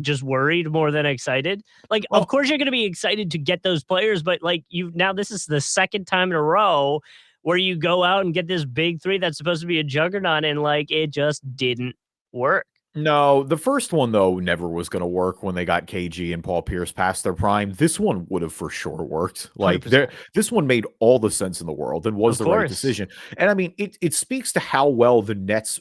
just worried more than excited? Like of Well, course you're going to be excited to get those players, but like you now this is the second time in a row where you go out and get this big 3 that's supposed to be a juggernaut and like it just didn't work. no, the first one though never was going to work when they got KG and Paul Pierce past their prime. This one would have for sure worked. Like there 100%. this one made all the sense in the world and was Of the right course. decision. And I mean, it speaks to how well the Nets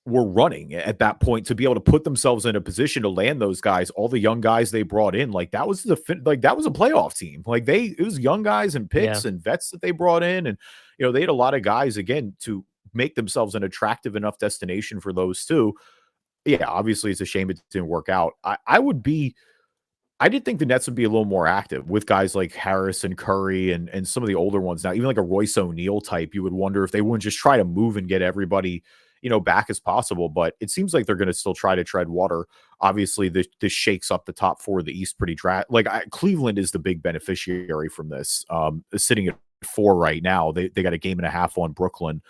were running at that point to be able to put themselves in a position to land those guys, all the young guys they brought in. Like that was like that was a playoff team. Like it was young guys and Yeah. picks and vets that they brought in, and they had a lot of guys again to make themselves an attractive enough destination for those two. Yeah, obviously it's a shame it didn't work out. I did think the Nets would be a little more active with guys like Harris and Curry and some of the older ones now, even like a Royce O'Neal type. You would wonder if they wouldn't just try to move and get everybody, back as possible. But it seems like they're going to still try to tread water. Obviously, this shakes up the top 4 of the East pretty Cleveland is the big beneficiary from this. Sitting at 4 right now. They got a game and a half on Brooklyn.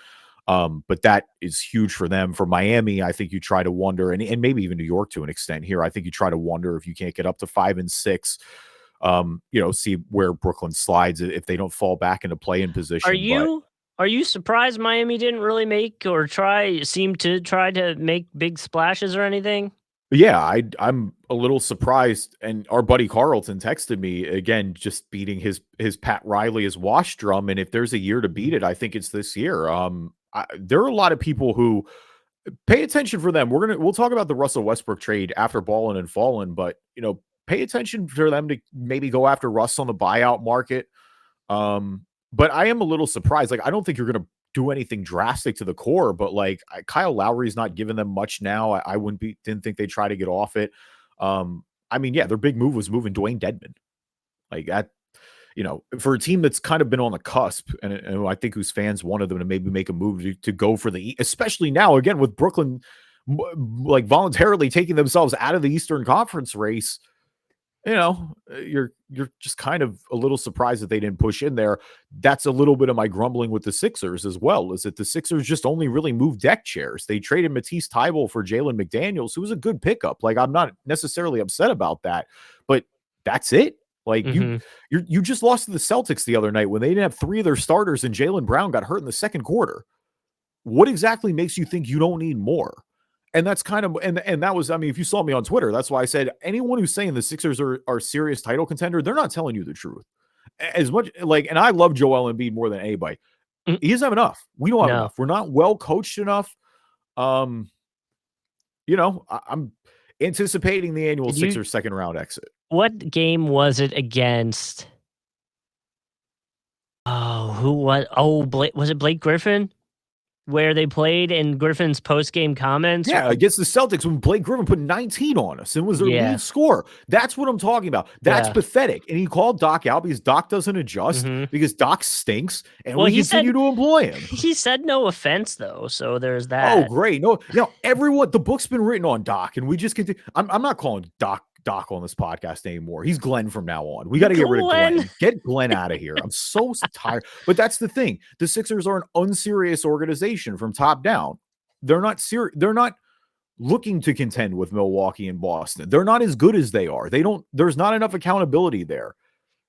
But that is huge for them. For Miami, I think you try to wonder, and maybe even New York to an extent here. I think you try to wonder if you can't get up to 5 and 6. See where Brooklyn slides if they don't fall back into play in Are position. But you are you surprised Miami didn't really make or try to make big splashes or anything? yeah, I'm a little surprised. And our buddy Carlton texted me again, just beating his Pat Riley as wash drum. And if there's a year to beat it, I think it's this year. There are a lot of people who pay attention for them. We'll talk about the Russell Westbrook trade after Ballin and Fallen, but pay attention for them to maybe go after Russ on the buyout market. But I am a little surprised. Like, I don't think you're going to do anything drastic to the core, but like Kyle Lowry's not giving them much now. I didn't think they'd try to get off it. I mean, yeah, their big move was moving Dwayne Dedman. Like that, for a team that's kind of been on the cusp, and I think whose fans wanted them to maybe make a move to go for especially now again with Brooklyn, like voluntarily taking themselves out of the Eastern Conference race. You're just kind of a little surprised that they didn't push in there. That's a little bit of my grumbling with the Sixers as well, is that the Sixers just only really moved deck chairs. They traded Matisse Thybulle for Jalen McDaniels, who was a good pickup. Like, I'm not necessarily upset about that, but that's it. Like Mhm. you just lost to the Celtics the other night when they didn't have 3 of their starters and Jaylen Brown got hurt in the second quarter. What exactly makes you think you don't need more? And that's kind of and that was, I mean, if you saw me on Twitter, that's why I said anyone who's saying the Sixers are serious title contender, they're not telling you the truth. As much like, and I love Joel Embiid more than anybody. Mm, He doesn't have enough. We don't have no. enough. We're not well coached enough. Um, I'm anticipating the annual Did you Sixers second round exit. what game was it against? Oh, who was Blake was it Blake Griffin? where they played in Griffin's post-game comments. Yeah, against the Celtics when Blake Griffin put 19 on us and was their Yeah. lead scorer. That's what I'm talking about. That's Yeah. pathetic. And he called Doc out because Doc doesn't adjust Mhm. because Doc stinks, and Well, we he said continue to employ him. he said no offense though, so there's Oh, that. great. No, everyone, the book's been written on Doc, and we just continue. I'm not calling Doc on this podcast anymore. He's Glenn from now on. We got to get rid of Glenn. Get Glenn out of here. I'm so tired. But that's the thing. The Sixers are an unserious organization from top down. They're not serious. They're not looking to contend with Milwaukee and Boston. They're not as good as they are. There's not enough accountability there.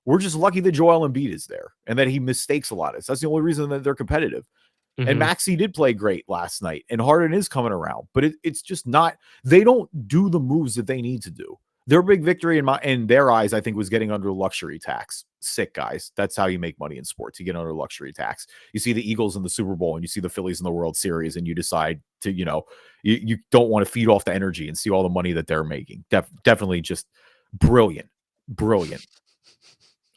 We're just lucky that Joel Embiid is there and that he mistakes a lot. That's the only reason that they're competitive. And Maxey did play great last night, and Harden is coming around, but it's just not. They don't do the moves that they need to do. Their big victory in their eyes, I think, was getting under luxury tax. Sick, guys. That's how you make money in sports. You get under luxury tax. You see the Eagles in the Super Bowl, and you see the Phillies in the World Series, and you decide to, you don't want to feed off the energy and see all the money that they're making. Definitely just brilliant.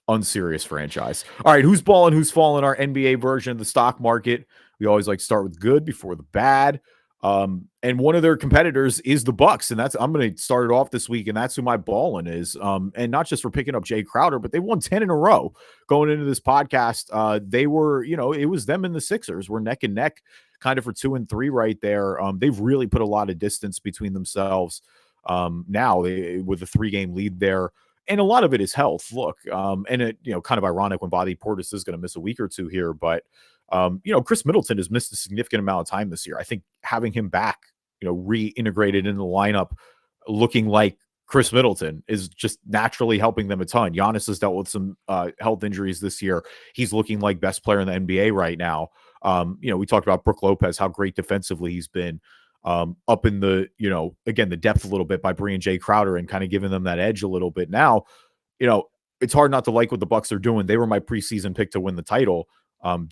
Unserious franchise. All right, who's balling, who's falling? Our NBA version of the stock market. We always like to start with good before the bad. And one of their competitors is the Bucks, and I'm going to start it off this week, and that's who my balling is. And not just for picking up Jay Crowder, but they won 10 in a row going into this podcast. They were, it was them and the Sixers were neck and neck, kind of for 2 and 3 right there. They've really put a lot of distance between themselves. Now with a 3-game lead there. And a lot of it is health. Look, and it, kind of ironic when Bobby Portis is going to miss a week or two here, but Chris Middleton has missed a significant amount of time this year. I think having him back, reintegrated in the lineup, looking like Chris Middleton is just naturally helping them a ton. Giannis has dealt with some health injuries this year. He's looking like best player in the NBA right now. We talked about Brook Lopez, how great defensively he's been. Up in the, again, the depth a little bit by bringing Jay Crowder and kind of giving them that edge a little bit. Now, it's hard not to like what the Bucks are doing. They were my preseason pick to win the title.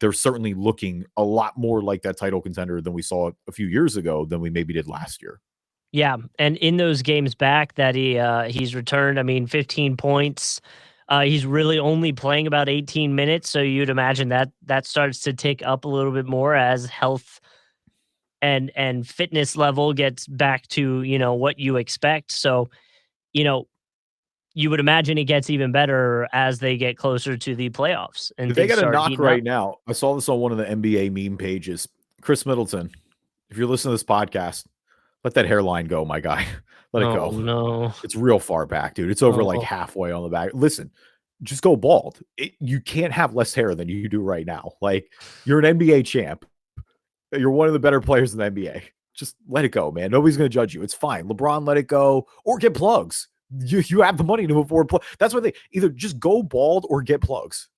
They're certainly looking a lot more like that title contender than we saw a few years ago than we maybe did last year. Yeah, and in those games back that he's returned, 15 points. He's really only playing about 18 minutes, so you'd imagine that starts to tick up a little bit more as health and fitness level gets back to, what you expect. So, you would imagine it gets even better as they get closer to the playoffs. And they got a knock right up. now. I saw this on one of the NBA meme pages. Chris Middleton, if you're listening to this podcast, let that hairline go, my guy. Let it go. No. It's real far back, dude. It's over like halfway on the back. Listen, just go bald. You can't have less hair than you do right now. Like, you're an NBA champ. You're one of the better players in the NBA. Just let it go, man. Nobody's going to judge you. It's fine. LeBron, let it go or get plugs. You have the money to afford plugs. That's what they either just go bald or get plugs.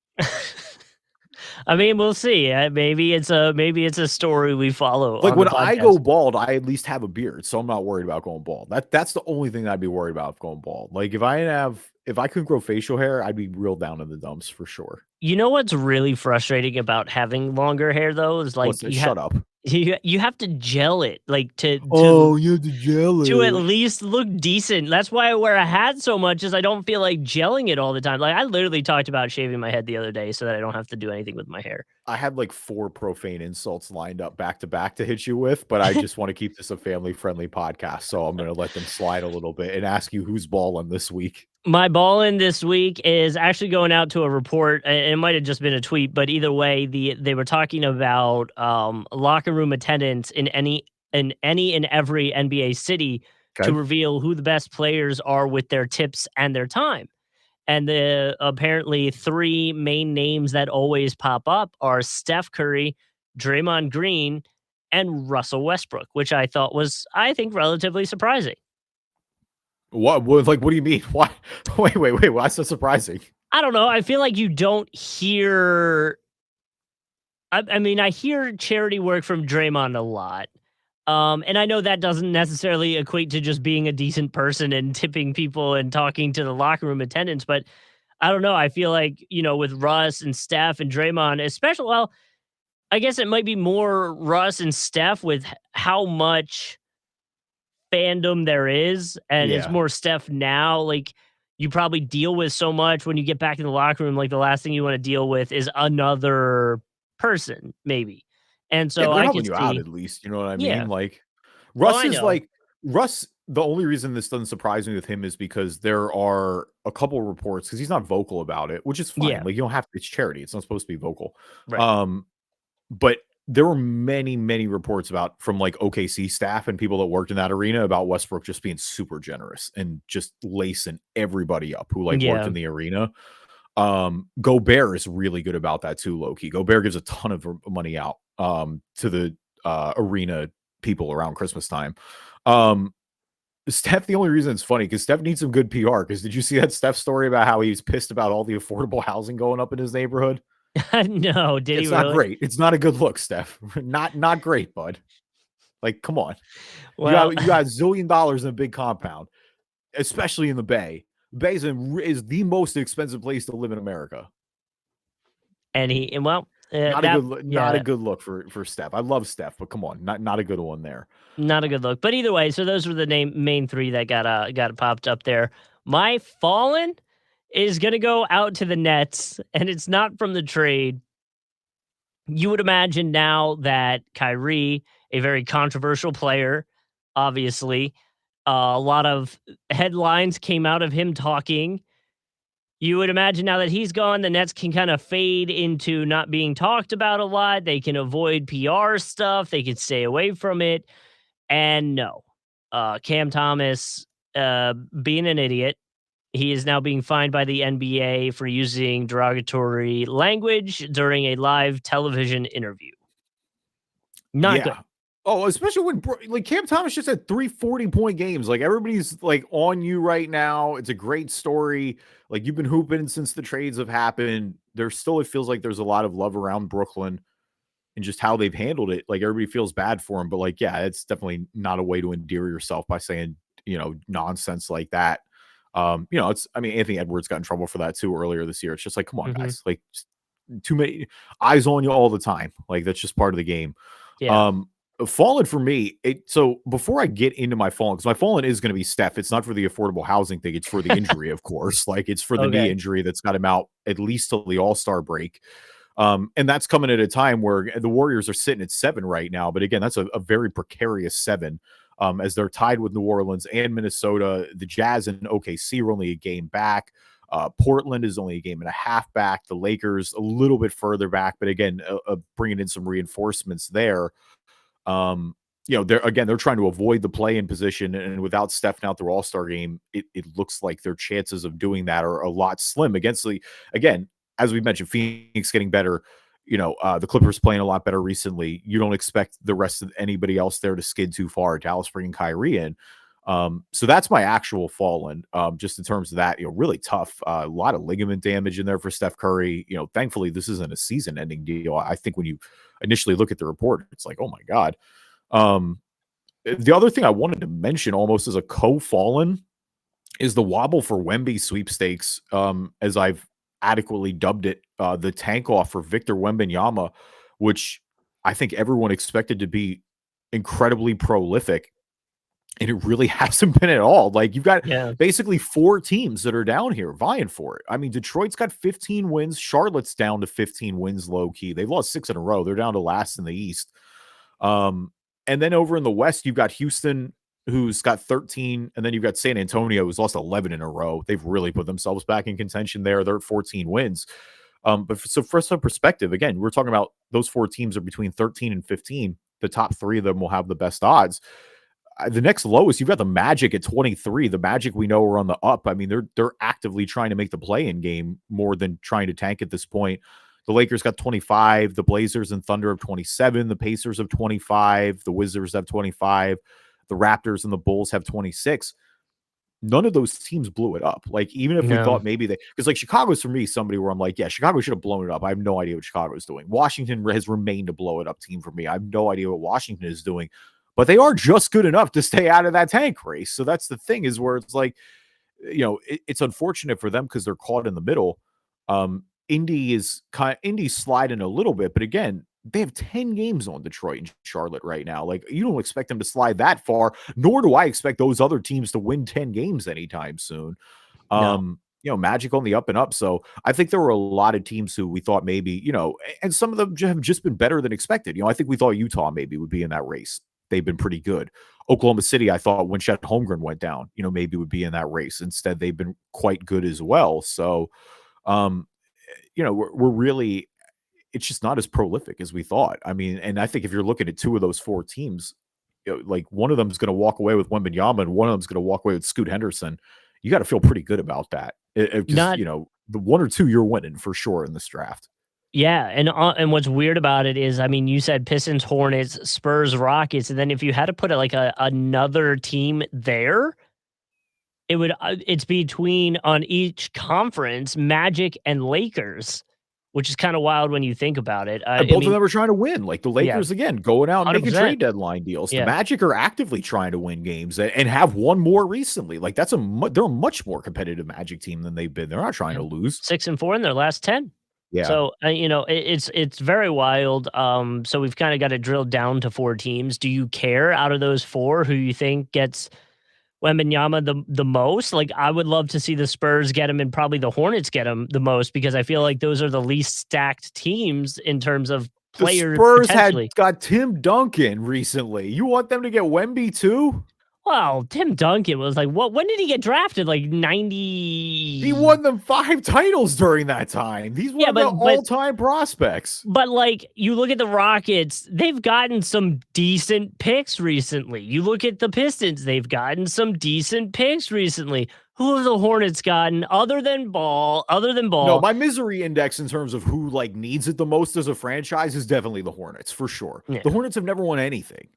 We'll see. Maybe it's a story we follow. Like when I go bald, I at least have a beard, so I'm not worried about going bald. That's the only thing I'd be worried about going bald. Like if I couldn't grow facial hair, I'd be real down in the dumps for sure. You know what's really frustrating about having longer hair though is like shut up. You have to gel it like you have to gel it to at least look decent. That's why I wear a hat so much, is I don't feel like gelling it all the time. Like I literally talked about shaving my head the other day so that I don't have to do anything with my hair. I had like 4 profane insults lined up back to back to hit you with, but I just want to keep this a family friendly podcast, so I'm going to let them slide a little bit and ask you who's balling this week. My ball-in this week is actually going out to a report. It might have just been a tweet, but either way, they were talking about locker room attendance in any and every NBA city to reveal who the best players are with their tips and their time. And the apparently 3 main names that always pop up are Steph Curry, Draymond Green, and Russell Westbrook, which I thought was, I think, relatively surprising. What? Like, what do you mean? Why? Wait. Why so surprising? I don't know. I feel like you don't hear. I hear charity work from Draymond a lot. And I know that doesn't necessarily equate to just being a decent person and tipping people and talking to the locker room attendants, but I don't know. I feel like, with Russ and Steph and Draymond, especially, well, I guess it might be more Russ and Steph with how much fandom there is, and it's more Steph now. Like, you probably deal with so much when you get back in the locker room. Like, the last thing you want to deal with is another person, maybe. And Yeah, so they're I helping could you out see, at least. You know what I yeah. mean? Like Oh, Russ I is know. like Russ. The only reason this doesn't surprise me with him is because there are a couple reports because he's not vocal about it, which is fine. Yeah, Like you don't have to. It's charity. It's not supposed to be vocal. right. Um, but there were many, many reports about from like OKC staff and people that worked in that arena about Westbrook just being super generous and just lacing everybody up who like worked Yeah. in the arena. Gobert is really good about that too, low-key. Gobert gives a ton of money out to the arena people around Christmas time. Um, Steph, the only reason it's funny because Steph needs some good PR. Because did you see that Steph story about how he's pissed about all the affordable housing going up in his neighborhood? No, did he It's not really? great. It's not a good look, Steph. Not great, bud. Like, come on. Well, You got $1 zillion in a big compound, especially in the Bay. Bay is the most expensive place to live in America. and well, Not a that, good not a yeah, good look for Steph. I love Steph, but come on, not a good one there. not a good look. But either way, so those were the main three that got popped up there. My fallen is gonna go out to the Nets, and it's not from the trade. You would imagine now that Kyrie, a very controversial player, obviously, a lot of headlines came out of him talking. You would imagine now that he's gone, the Nets can kind of fade into not being talked about a lot. They can avoid PR stuff. They can stay away from it. And no, Cam Thomas, being an idiot, he is now being fined by the NBA for using derogatory language during a live television interview. Not good. Yeah. Oh, especially when like Cam Thomas just had 3 40-point games. Like everybody's like on you right now. It's a great story. Like you've been hooping since the trades have happened. There's still it feels like there's a lot of love around Brooklyn and just how they've handled it. Like everybody feels bad for him, but like yeah, it's definitely not a way to endear yourself by saying nonsense like that. It's I mean Anthony Edwards got in trouble for that too earlier this year. It's just like come on Mhm. guys, like too many eyes on you all the time. Like that's just part of the game. Yeah. Um, Fallen for me, so before I get into my fallen, because my fallen is going to be Steph. It's not for the affordable housing thing, it's for the injury, of course. Like it's for the knee Okay. injury that's got him out at least till the All-Star break. And that's coming at a time where the Warriors are sitting at 7 right now. But again, that's a very precarious 7. As they're tied with New Orleans and Minnesota. The Jazz and OKC are only a game back. Portland is only a game and a half back. The Lakers a little bit further back, but again, bringing in some reinforcements there. Um, they're trying to avoid the play-in position, and without Steph out their All-Star game, it looks like their chances of doing that are a lot slim against the again, as we mentioned, Phoenix getting better. The Clippers playing a lot better recently. You don't expect the rest of anybody else there to skid too far. Dallas bringing Kyrie in. So that's my actual fallen. Just in terms of that, really tough. A lot of ligament damage in there for Steph Curry. Thankfully this isn't a season-ending deal. I think when you initially look at the report, it's like, oh my god. Um, the other thing I wanted to mention, almost as a co-fallen, is the wobble for Wemby sweepstakes. As I've adequately dubbed it, the tank off for Victor Wembanyama, which I think everyone expected to be incredibly prolific. And it really hasn't been at all. Like you've got Yeah. basically 4 teams that are down here vying for it. I mean, Detroit's got 15 wins. Charlotte's down to 15 wins low key. They've lost 6 in a row. They're down to last in the East. And then over in the West, you've got Houston, who's got 13, and then you've got San Antonio, who's lost 11 in a row. They've really put themselves back in contention there. They're at 14 wins. So for some perspective, again, we're talking about those 4 teams are between 13 and 15. The top 3 of them will have the best odds. The next lowest, you've got the Magic at 23. The Magic we know are on the up. I mean, they're actively trying to make the play-in game more than trying to tank at this point. The Lakers got 25. The Blazers and Thunder have 27. The Pacers have 25. The Wizards have 25. The Raptors and the Bulls have 26. None of those teams blew it up. Like, even if we No. thought maybe because like Chicago's for me somebody where I'm like, yeah, Chicago should have blown it up. I have no idea what Chicago is doing. Washington has remained a blow it up team for me. I have no idea what Washington is doing, but they are just good enough to stay out of that tank race. So that's the thing, is where it's like, it's unfortunate for them because they're caught in the middle. Indy's sliding a little bit, but again, they have 10 games on Detroit and Charlotte right now. Like, you don't expect them to slide that far, nor do I expect those other teams to win 10 games anytime soon. No. Magic on the up and up. So I think there were a lot of teams who we thought maybe, and some of them have just been better than expected. I think we thought Utah maybe would be in that race. They've been pretty good. Oklahoma City, I thought when Chet Holmgren went down, maybe would be in that race. Instead, they've been quite good as well. So, we're really, it's just not as prolific as we thought. I mean, and I think if you're looking at two of those four teams, like one of them is going to walk away with Wembanyama and one of them is going to walk away with Scoot Henderson. You got to feel pretty good about that. Because, the one or two you're winning for sure in this draft. Yeah, and what's weird about it is, I mean, you said Pistons, Hornets, Spurs, Rockets, and then if you had to put it like another team there, it's between on each conference Magic and Lakers, which is kind of wild when you think about it. And both of them are trying to win. Like the Lakers, again, going out and making 100%. trade deadline deals. The Magic are actively trying to win games and have won more recently. Like they're a much more competitive Magic team than they've been. They're not trying to lose. 6-4 in their last 10. Yeah. So it's very wild. So we've kind of got it drilled down to 4 teams. Do you care out of those 4 who you think gets Wembanyama the most? Like I would love to see the Spurs get him and probably the Hornets get him the most because I feel like those are the least stacked teams in terms of players. The Spurs got Tim Duncan recently. You want them to get Wemby too? Well, Tim Duncan was like, what? When did he get drafted? Like 90. He won them 5 titles during that time. These were the all-time prospects. But like, you look at the Rockets, they've gotten some decent picks recently. You look at the Pistons, they've gotten some decent picks recently. Who have the Hornets gotten other than Ball? No, my misery index in terms of who like needs it the most as a franchise is definitely the Hornets for sure. Yeah. The Hornets have never won anything.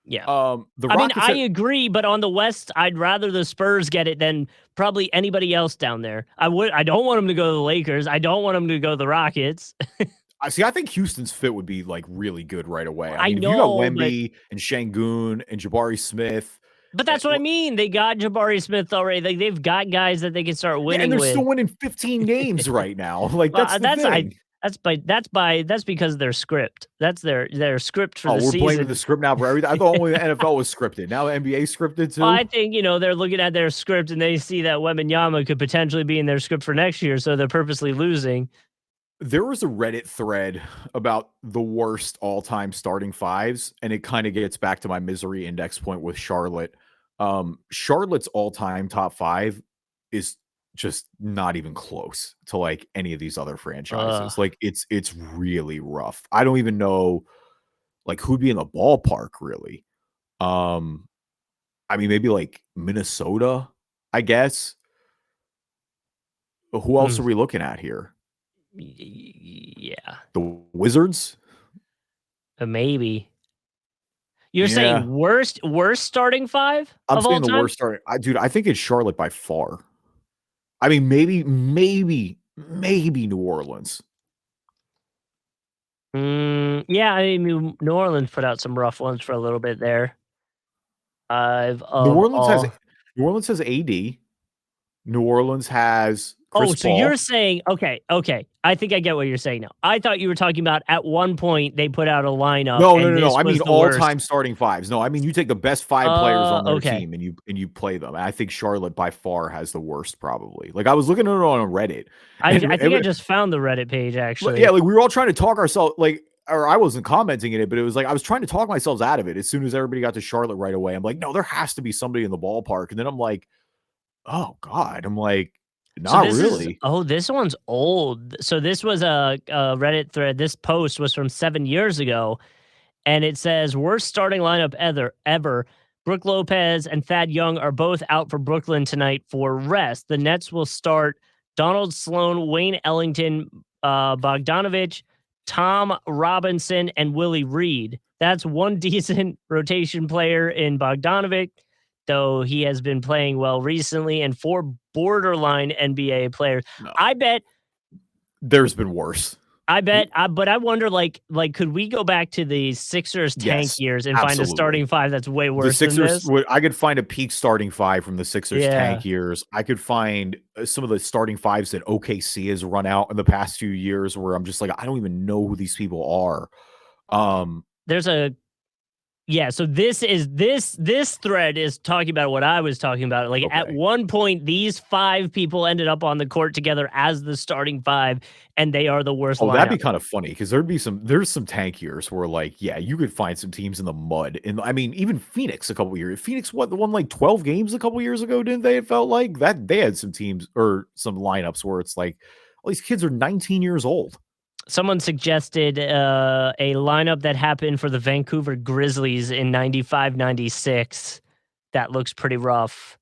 Yeah. I agree, but on the West, I'd rather the Spurs get it than probably anybody else down there. I don't want them to go to the Lakers. I don't want them to go to the Rockets. I think Houston's fit would be like really good right away. I mean, know, you got Wemby and Şengün and Jabari Smith. But that's what I mean. They got Jabari Smith already. Like they've got guys that they can start winning and they're with. Still winning 15 games right now. Like that's the thing. That's because of their script. That's their script for the season. Oh, we're blaming the script now for everything. I thought only the NFL was scripted. Now the NBA scripted too. Well, I think they're looking at their script and they see that Wembanyama could potentially be in their script for next year, so they're purposely losing. There was a Reddit thread about the worst all-time starting fives, and it kind of gets back to my misery index point with Charlotte. Charlotte's all-time top 5 is just not even close to like any of these other franchises. Like it's really rough. I don't even know like who'd be in the ballpark really. I mean maybe like Minnesota, I guess. But who else are we looking at here? Yeah. The Wizards? Maybe. You're saying worst starting 5? I'm saying the worst starting. Dude, I think it's Charlotte by far. I mean, maybe New Orleans. Yeah, I mean, New Orleans put out some rough ones for a little bit there. New Orleans has AD. New Orleans has Chris Paul. You're saying okay. I think I get what you're saying now. I thought you were talking about at one point they put out a lineup. No. I mean all-time starting fives. No, I mean you take the best 5 players on their team and you play them. And I think Charlotte by far has the worst probably. Like I was looking at it on Reddit. I think I just found the Reddit page actually. Yeah, like we were all trying to talk ourselves or I wasn't commenting in it, but it was like I was trying to talk myself out of it as soon as everybody got to Charlotte right away. I'm like, no, there has to be somebody in the ballpark. And then I'm like, oh God. I'm like, not really. This one's old. So this was a Reddit thread. This post was from 7 years ago, and it says worst starting lineup ever. Brook Lopez and Thad Young are both out for Brooklyn tonight for rest. The Nets will start Donald Sloan, Wayne Ellington, Bogdanovich, Tom Robinson, and Willie Reed. That's one decent rotation player in Bogdanovich, though he has been playing well recently, and 4 borderline NBA players. No. I bet there's been worse. But I wonder, like, could we go back to the Sixers tank years and find a starting 5 that's way worse than this? I could find a peak starting 5 from the Sixers tank years. I could find some of the starting 5s that OKC has run out in the past few years where I'm just like, I don't even know who these people are. There's a Yeah, so this thread is talking about what I was talking about. Like at Okay. one point, these 5 people ended up on the court together as the starting 5, and they are the worst Oh, that'd lineup. be kind of funny because there's some tank years where like, yeah, you could find some teams in the mud. And I mean, even Phoenix a couple years. Phoenix won like 12 games a couple years ago, didn't they? It felt like that they had some teams or some lineups where it's like, all these kids are 19 years old. Someone suggested a lineup that happened for the Vancouver Grizzlies in 95, 96. That looks pretty rough.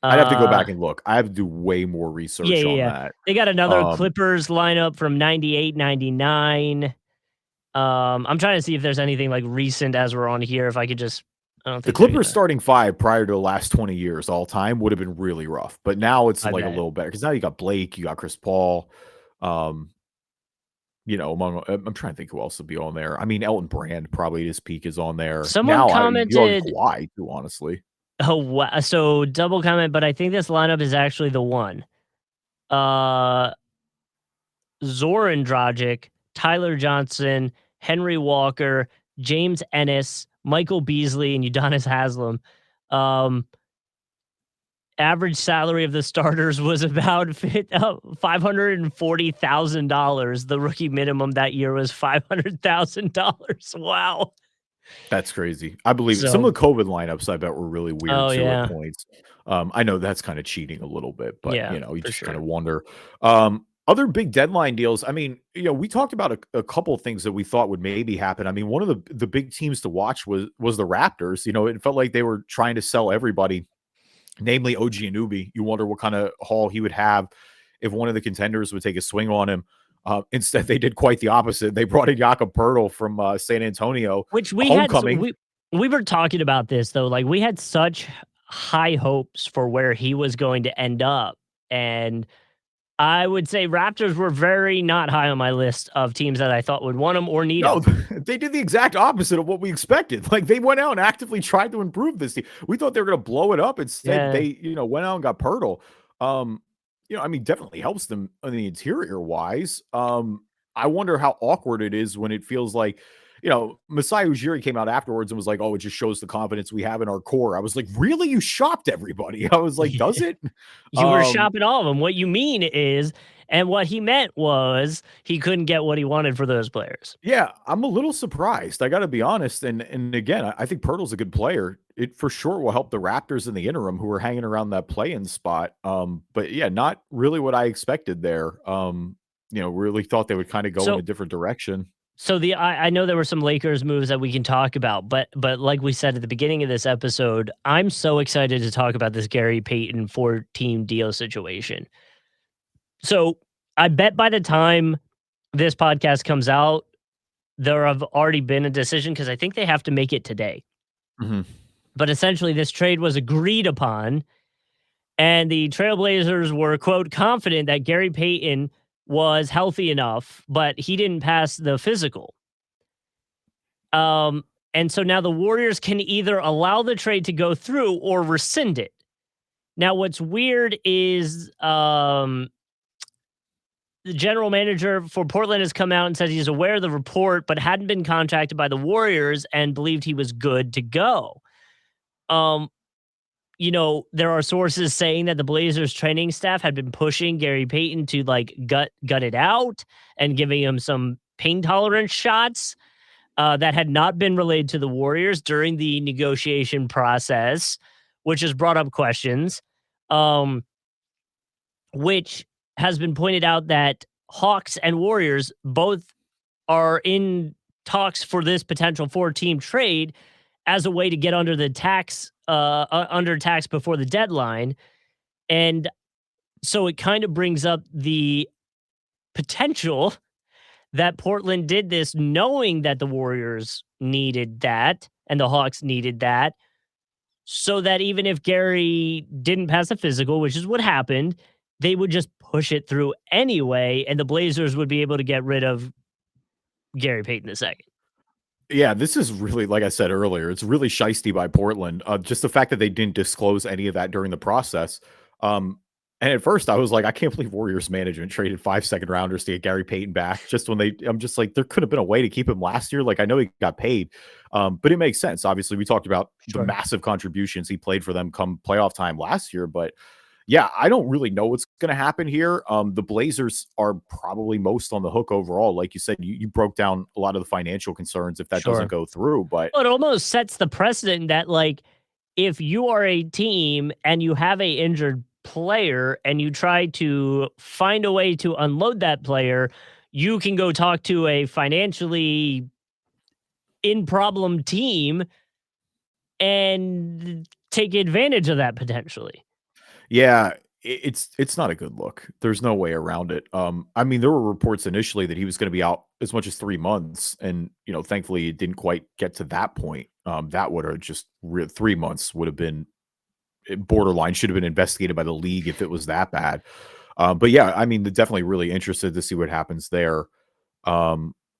I'd have to go Uh, back and look. I have to do way more yeah, research yeah, on yeah. that. They got another Clippers lineup from 98, 99. I'm trying to see if there's anything like recent as we're on here. If I could just, I don't The think they're Clippers gonna. starting 5 prior to the last 20 years all time would have been really rough, but now it's, I like, a bet. little better because now you got Blake, you got Chris Paul, um, among I'm trying to think who else would be on there. I mean, Elton Brand probably at his peak is on there. Someone Now, you argue commented, Kawhi too, honestly. oh, wow. So double comment, but I think this lineup is actually the one. Uh, Zoran Dragic, Tyler Johnson, Henry Walker, James Ennis, Michael Beasley, and Udonis Haslam. Um, Average salary of the starters was about $540,000. The rookie minimum that year was $500,000. Wow. That's crazy. I believe it. Some So, of the COVID lineups I bet were really weird oh too at yeah, points. I know that's kinda cheating a little bit, but, yeah, you for just sure. kinda wonder. Other big deadline deals, I mean, we talked about a couple of things that we thought would maybe happen. I mean, one of the big teams to watch was the Raptors. It felt like they were trying to sell everybody, namely OG Anunoby. You wonder what kinda haul he would have if one of the contenders would take a swing on him. Instead, they did quite the opposite. They brought in Jakob Poeltl from, San Antonio, Which a we had, homecoming. we were talking about this though. Like we had such high hopes for where he was going to end up, and I would say Raptors were very not high on my list of teams that I thought would want him or need No, him. they did the exact opposite of what we expected. Like, they went out and actively tried to improve this team. We thought they were gonna blow it up. Instead, Yeah. they, went out and got Pirtle. Um, I mean, definitely helps them on the interior wise. I wonder how awkward it is when it feels like, Masai Ujiri came out afterwards and was like, "Oh, it just shows the confidence we have in our core." I was like, "Really? You shocked everybody?" I was like, "Does it?" You were Um, shopping all of them. What you mean is, and what he meant was he couldn't get what he wanted for those players. Yeah, I'm a little surprised. I got to be honest. And again, I think Pirtle's a good player. It for sure will help the Raptors in the interim, who are hanging around that play-in spot. But yeah, not really what I expected there. Really thought they would kind of go in a So different direction. I know there were some Lakers moves that we can talk about, but like we said at the beginning of this episode, I'm so excited to talk about this Gary Payton 4-team deal situation. So I bet by the time this podcast comes out, there have already been a decision because I think they have to make it today. Mhm. But essentially, this trade was agreed upon, and the Trailblazers were, quote, confident that Gary Payton was healthy enough, but he didn't pass the physical. Um, and so now the Warriors can either allow the trade to go through or rescind it. Now, what's weird is the general manager for Portland has come out and said he's aware of the report, but hadn't been contacted by the Warriors and believed he was good to go. Um, there are sources saying that the Blazers training staff had been pushing Gary Payton to like gut it out and giving him some pain tolerance shots that had not been relayed to the Warriors during the negotiation process, which has brought up questions. Um, which has been pointed out that Hawks and Warriors both are in talks for this potential 4-team trade as a way to get under the tax under tax before the deadline. And so it kind of brings up the potential that Portland did this knowing that the Warriors needed that and the Hawks needed that, so that even if Gary didn't pass the physical, which is what happened, they would just push it through anyway, and the Blazers would be able to get rid of Gary Payton II. Yeah, this is really, like I said earlier, it's really shisty by Portland. Just the fact that they didn't disclose any of that during the process. Um, And at first I was like, I can't believe Warriors management traded 5 second rounders to get Gary Payton back just when I'm just like, there could have been a way to keep him last year. Like, I know he got paid, but it makes sense. Obviously, we talked about the Sure. massive contributions he played for them come playoff time last year, but yeah, I don't really know what's going to happen here. The Blazers are probably most on the hook overall. Like you said, you broke down a lot of the financial concerns if that doesn't Sure. go through, but Well, it almost sets the precedent that, like, if you are a team and you have a injured player and you try to find a way to unload that player, you can go talk to a financially in problem team and take advantage of that potentially. yeah, it's not a good look. There's no way around it. I mean, there were reports initially that he was going to be out as much as 3 months, and thankfully it didn't quite get to that point. That would have just 3 months would have been borderline. Should have been investigated by the league if it was that bad. But yeah, I mean, definitely really interested to see what happens there.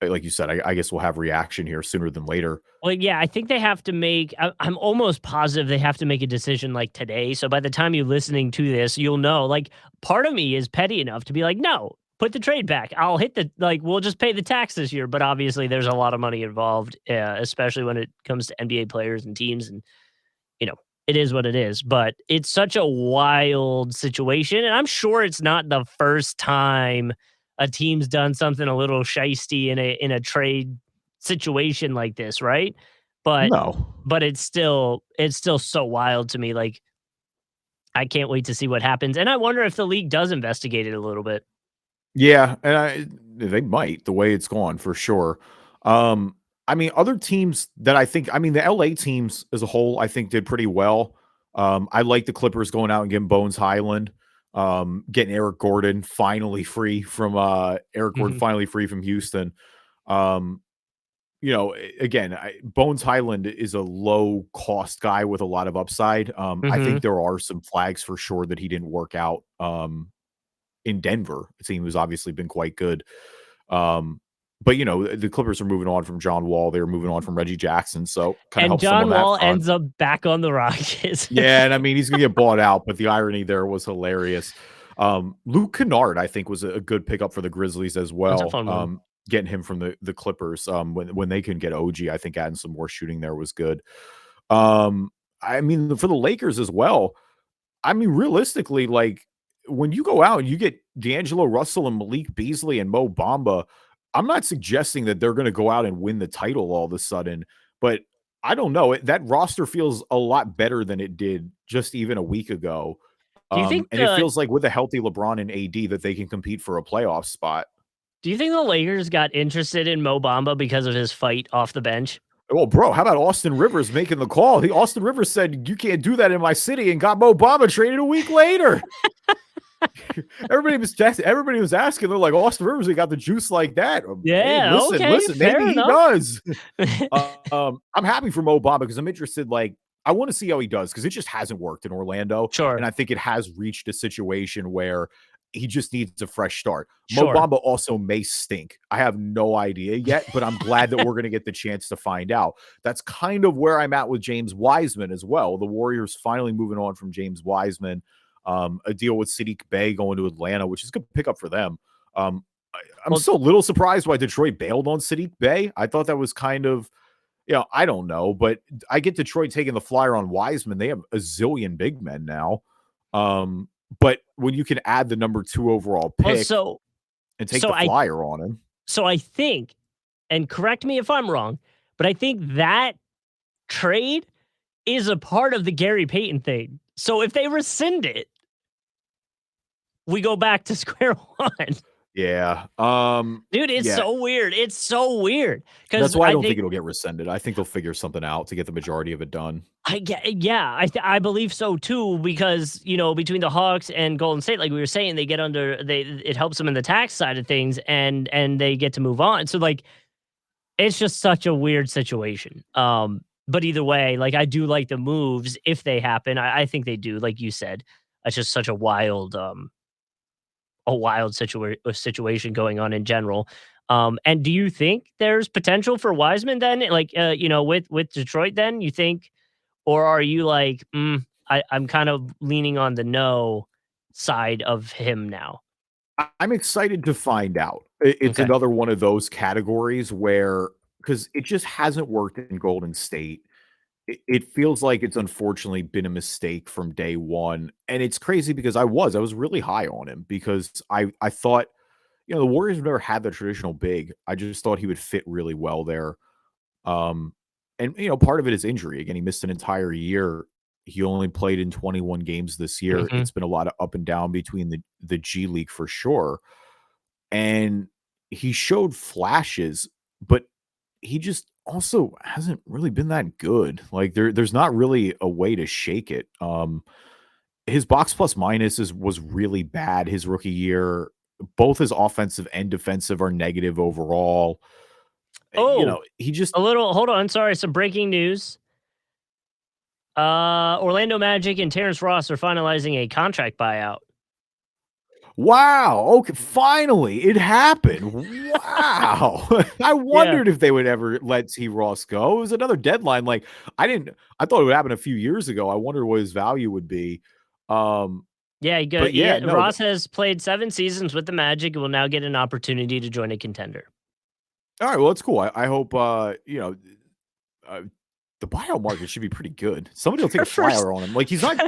Like you said, I guess we'll have reaction here sooner than later. Well, yeah, I think they have to make. I'm almost positive they have to make a decision like today. So by the time you're listening to this, you'll know. Like, part of me is petty enough to be like, no, put the trade back. I'll hit the We'll just pay the tax this year. But obviously, there's a lot of money involved, especially when it comes to NBA players and teams. And you know, it is what it is. But it's such a wild situation, and I'm sure it's not the first time a team's done something a little shisty in a trade situation like this, right? But No. it's still so wild to me. Like, I can't wait to see what happens, and I wonder if the league does investigate it a little bit. Yeah, and they might the way it's gone for sure. I mean, other teams that I mean, the LA teams as a whole, I think did pretty well. I like the Clippers going out and getting Bones Highland, getting Eric Gordon finally free from Mhm. Houston. Um, again, Bones Highland is a low cost guy with a lot of upside. I think Mhm. there are some flags for sure that he didn't work out. In Denver, a team who's obviously been quite good. Um, but the Clippers are moving on from John Wall. They're moving on from Reggie Jackson, so kind of And helps them on John that Wall front. ends up back on the Rockets. Yeah, and I mean he's gonna get bought out, but the irony there was hilarious. Luke Kennard, I think, was a good pickup for the Grizzlies as That's a well. fun one. Getting him from the Clippers, when they can get OG, I think adding some more shooting there was good. Um, I mean for the Lakers as well. I mean, realistically, like when you go out and you get D'Angelo Russell and Malik Beasley and Mo Bamba, I'm not suggesting that they're going to go out and win the title all of a sudden, but I don't know. That roster feels a lot better than it did just even a week ago. Do you think And it the feels like with a healthy LeBron and AD that they can compete for a playoff spot. Do you think the Lakers got interested in Mo Bamba because of his fight off the bench? Well, bro, how about Austin Rivers making the call? Austin Rivers said, "You can't do that in my city," and got Mo Bamba traded a week later. Everybody was asking. They're like, Austin Rivers, he got the juice like that. Hey, Yeah, listen, okay, maybe fair he enough. does. I'm happy for Mo Bamba because I'm interested. Like, I want to see how he does because it just hasn't worked in Orlando, and Sure, I think it has reached a situation where he just needs a fresh start. Mo sure. Bamba also may stink. I have no idea yet, but I'm glad that we're going to get the chance to find out. That's kind of where I'm at with James Wiseman as well. The Warriors finally moving on from James Wiseman. A deal with Sadiq Bey going to Atlanta, which is a good pickup for them. I'm Well, still a little surprised why Detroit bailed on Sadiq Bey. I thought that was kind of, I don't know, but I get Detroit taking the flyer on Wiseman. They have a zillion big men now. But when you can add the number 2 overall well, pick so and take so the I flyer on him, so I think, and correct me if I'm wrong, but I think that trade is a part of the Gary Payton thing. So if they rescind it, we go back to square one. yeah, Dude, it's yeah. so weird. It's so weird That's because why I I don't think think it'll get rescinded. I think they'll figure something out to get the majority of it done. I believe so too because between the Hawks and Golden State, like we were saying, they get under they it helps them in the tax side of things and they get to move on. So like it's just such a weird situation. But either way, like I do like the moves if they happen. I think they do, like you said. It's just such a wild situation going on in general. And do you think there's potential for Wiseman then? Like with Detroit then, you think, or are you like, I'm kind of leaning on the no side of him now? I'm excited to find out. It's Okay. another one of those categories where, because it just hasn't worked in Golden State. It feels like it's unfortunately been a mistake from day one, and it's crazy because I was really high on him because I thought, the Warriors have never had the traditional big. I just thought he would fit really well there. Um, and part of it is injury. Again, he missed an entire year. He only played in 21 games this year. Mhm. It's been a lot of up and down between the G League for sure. And he showed flashes, but he just also hasn't really been that good. Like there's not really a way to shake it. His box plus minus was really bad his rookie year. Both his offensive and defensive are negative overall. Oh, He just a little hold on, sorry, some breaking news. Orlando Magic and Terrence Ross are finalizing a contract buyout. wow, okay, finally, it happened. Wow. I Yeah. wondered if they would ever let T. Ross go. It was another deadline, like, I thought it would happen a few years ago. I wondered what his value would be. Um, Yeah, but yeah, no, Ross has played 7 seasons with the Magic and will now get an opportunity to join a contender. alright, well, that's cool. I hope, uh, the buyout market should be pretty good. Somebody will take Our a flyer on him. Like, he's not.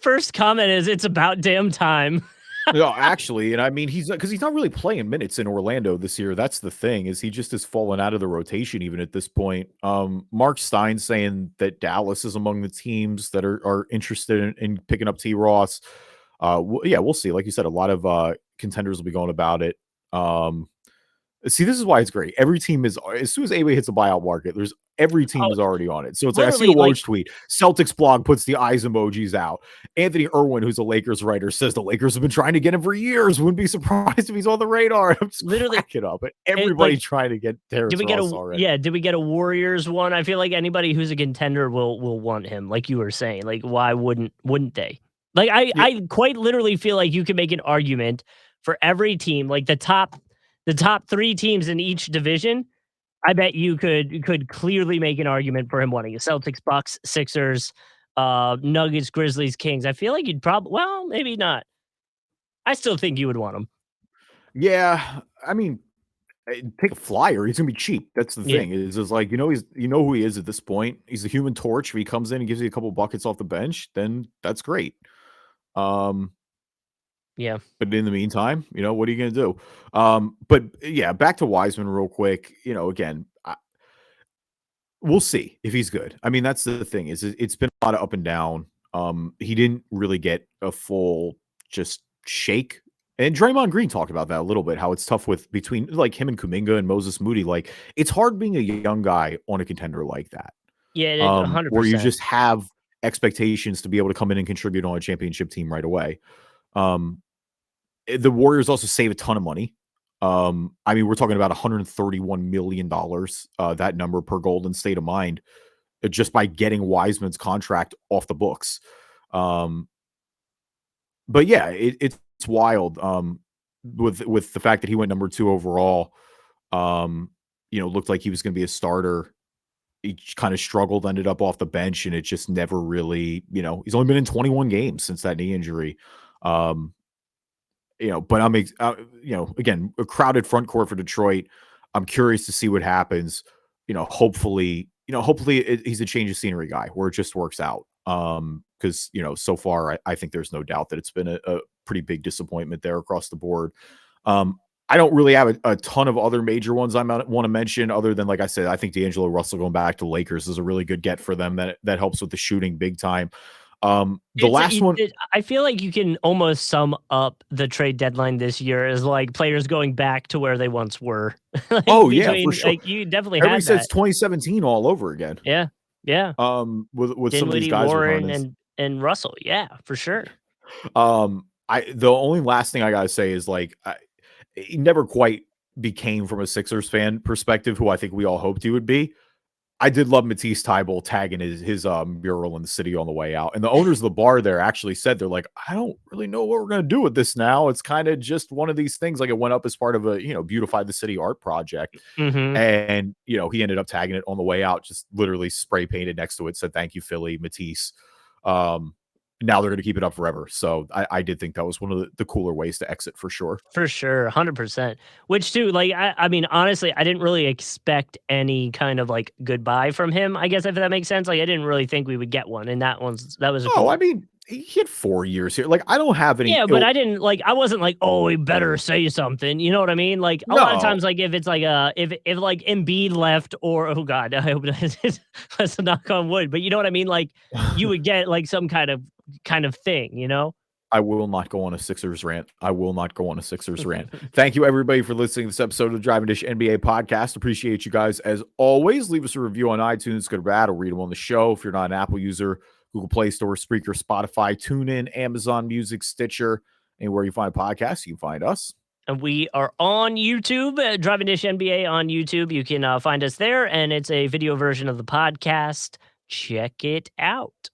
first comment is, "It's about damn time." No, actually, and I mean, he's not really playing minutes in Orlando this year. That's the thing, is he just has fallen out of the rotation even at this point. Mark Stein saying that Dallas is among the teams that are interested in picking up T. Ross. Yeah, we'll see. Like you said, a lot of contenders will be going about it. Um, See, this is why it's great. Every team is, as soon as anybody hits a buyout market, every team Oh, is already on it. So it's like I see a literally, like Woj tweet. Celtics blog puts the eyes emojis out. Anthony Irwin, who's a Lakers writer, says the Lakers have been trying to get him for years. Wouldn't be surprised if he's on the radar. I'm just literally, cracking up. But it everybody like, trying to get Terrence Ross already. did we get a Warriors one? I feel like anybody who's a contender will want him, like you were saying. Like, why wouldn't they? Like, Yeah, I quite literally feel like you could make an argument for every team, like the top 3 teams in each division. I bet you could clearly make an argument for him wanting a Celtics, Bucks, Sixers, Nuggets, Grizzlies, Kings. I feel like you'd probably, well, maybe not. I still think you would want him. yeah. I mean, take a flyer. He's gonna be cheap. That's the Yeah, thing. Is just like, who he is at this point. He's a human torch. If he comes in and gives you a couple buckets off the bench, then that's great. Um, yeah. But in the meantime, what are you going to do? But yeah, back to Wiseman real quick. Again, we'll see if he's good. I mean, that's the thing, is it's been a lot of up and down. He didn't really get a full just shake. And Draymond Green talked about that a little bit, how it's tough with between like him and Kuminga and Moses Moody. Like, it's hard being a young guy on a contender like that. Yeah, Where you 100%. just have expectations to be able to come in and contribute on a championship team right away. Um, the Warriors also save a ton of money. I mean, we're talking about $131 million, that number per Golden State of Mind, just by getting Wiseman's contract off the books. Um, but yeah, it's wild. With the fact that he went number 2 overall, looked like he was going to be a starter. He kind of struggled, ended up off the bench, and it just never really, he's only been in 21 games since that knee injury. Um, but again, a crowded front court for Detroit. I'm curious to see what happens. Hopefully he's a change of scenery guy where it just works out. Because so far I think there's no doubt that it's been a pretty big disappointment there across the board. I don't really have a ton of other major ones I want to mention, other than, like I said, I think D'Angelo Russell going back to Lakers is a really good get for them. That helps with the shooting big time. The last one. I feel like you can almost sum up the trade deadline this year as like players going back to where they once were. Like Oh yeah, for between, sure. like you definitely Everybody had says that. 2017 all over again. Yeah. Yeah. With some of these Dinwiddie, guys Warren, returning. and Russell. Yeah, for sure. I the only last thing I gotta say is, like, he never quite became, from a Sixers fan perspective, who I think we all hoped he would be. I did love Matisse Thybulle tagging his mural in the city on the way out, and the owners of the bar there actually said, they're like, I don't really know what we're gonna do with this now. It's kind of just one of these things. Like, it went up as part of a beautify the city art project, Mhm. and he ended up tagging it on the way out, just literally spray painted next to it, said thank you Philly Matisse. now they're going to keep it up forever. So I did think that was one of the cooler ways to exit for sure. For sure, 100%. Which too, like, I mean, honestly, I didn't really expect any kind of like goodbye from him. I guess if that makes sense. Like, I didn't really think we would get one, and that was a Oh, cool I one. mean, he had 4 years here. Like, I don't have any. Yeah, but I didn't like. I wasn't like, oh, he better say something. You know what I mean? Like a lot of No, times, like if it's like if like Embiid left, or oh god, I hope let's knock on wood. But you know what I mean? Like you would get like some kind of thing. You know? I will not go on a Sixers rant. I will not go on a Sixers rant. Thank you, everybody, for listening to this episode of the Driving Dish NBA podcast. Appreciate you guys. As always, leave us a review on iTunes, good or bad. I'll read them on the show. If you're not an Apple user, Google Play Store, Spreaker, Spotify, TuneIn, Amazon Music, Stitcher, anywhere you find podcasts, you can find us. And we are on YouTube, Driving Dish NBA on YouTube. You can find us there, and it's a video version of the podcast. Check it out.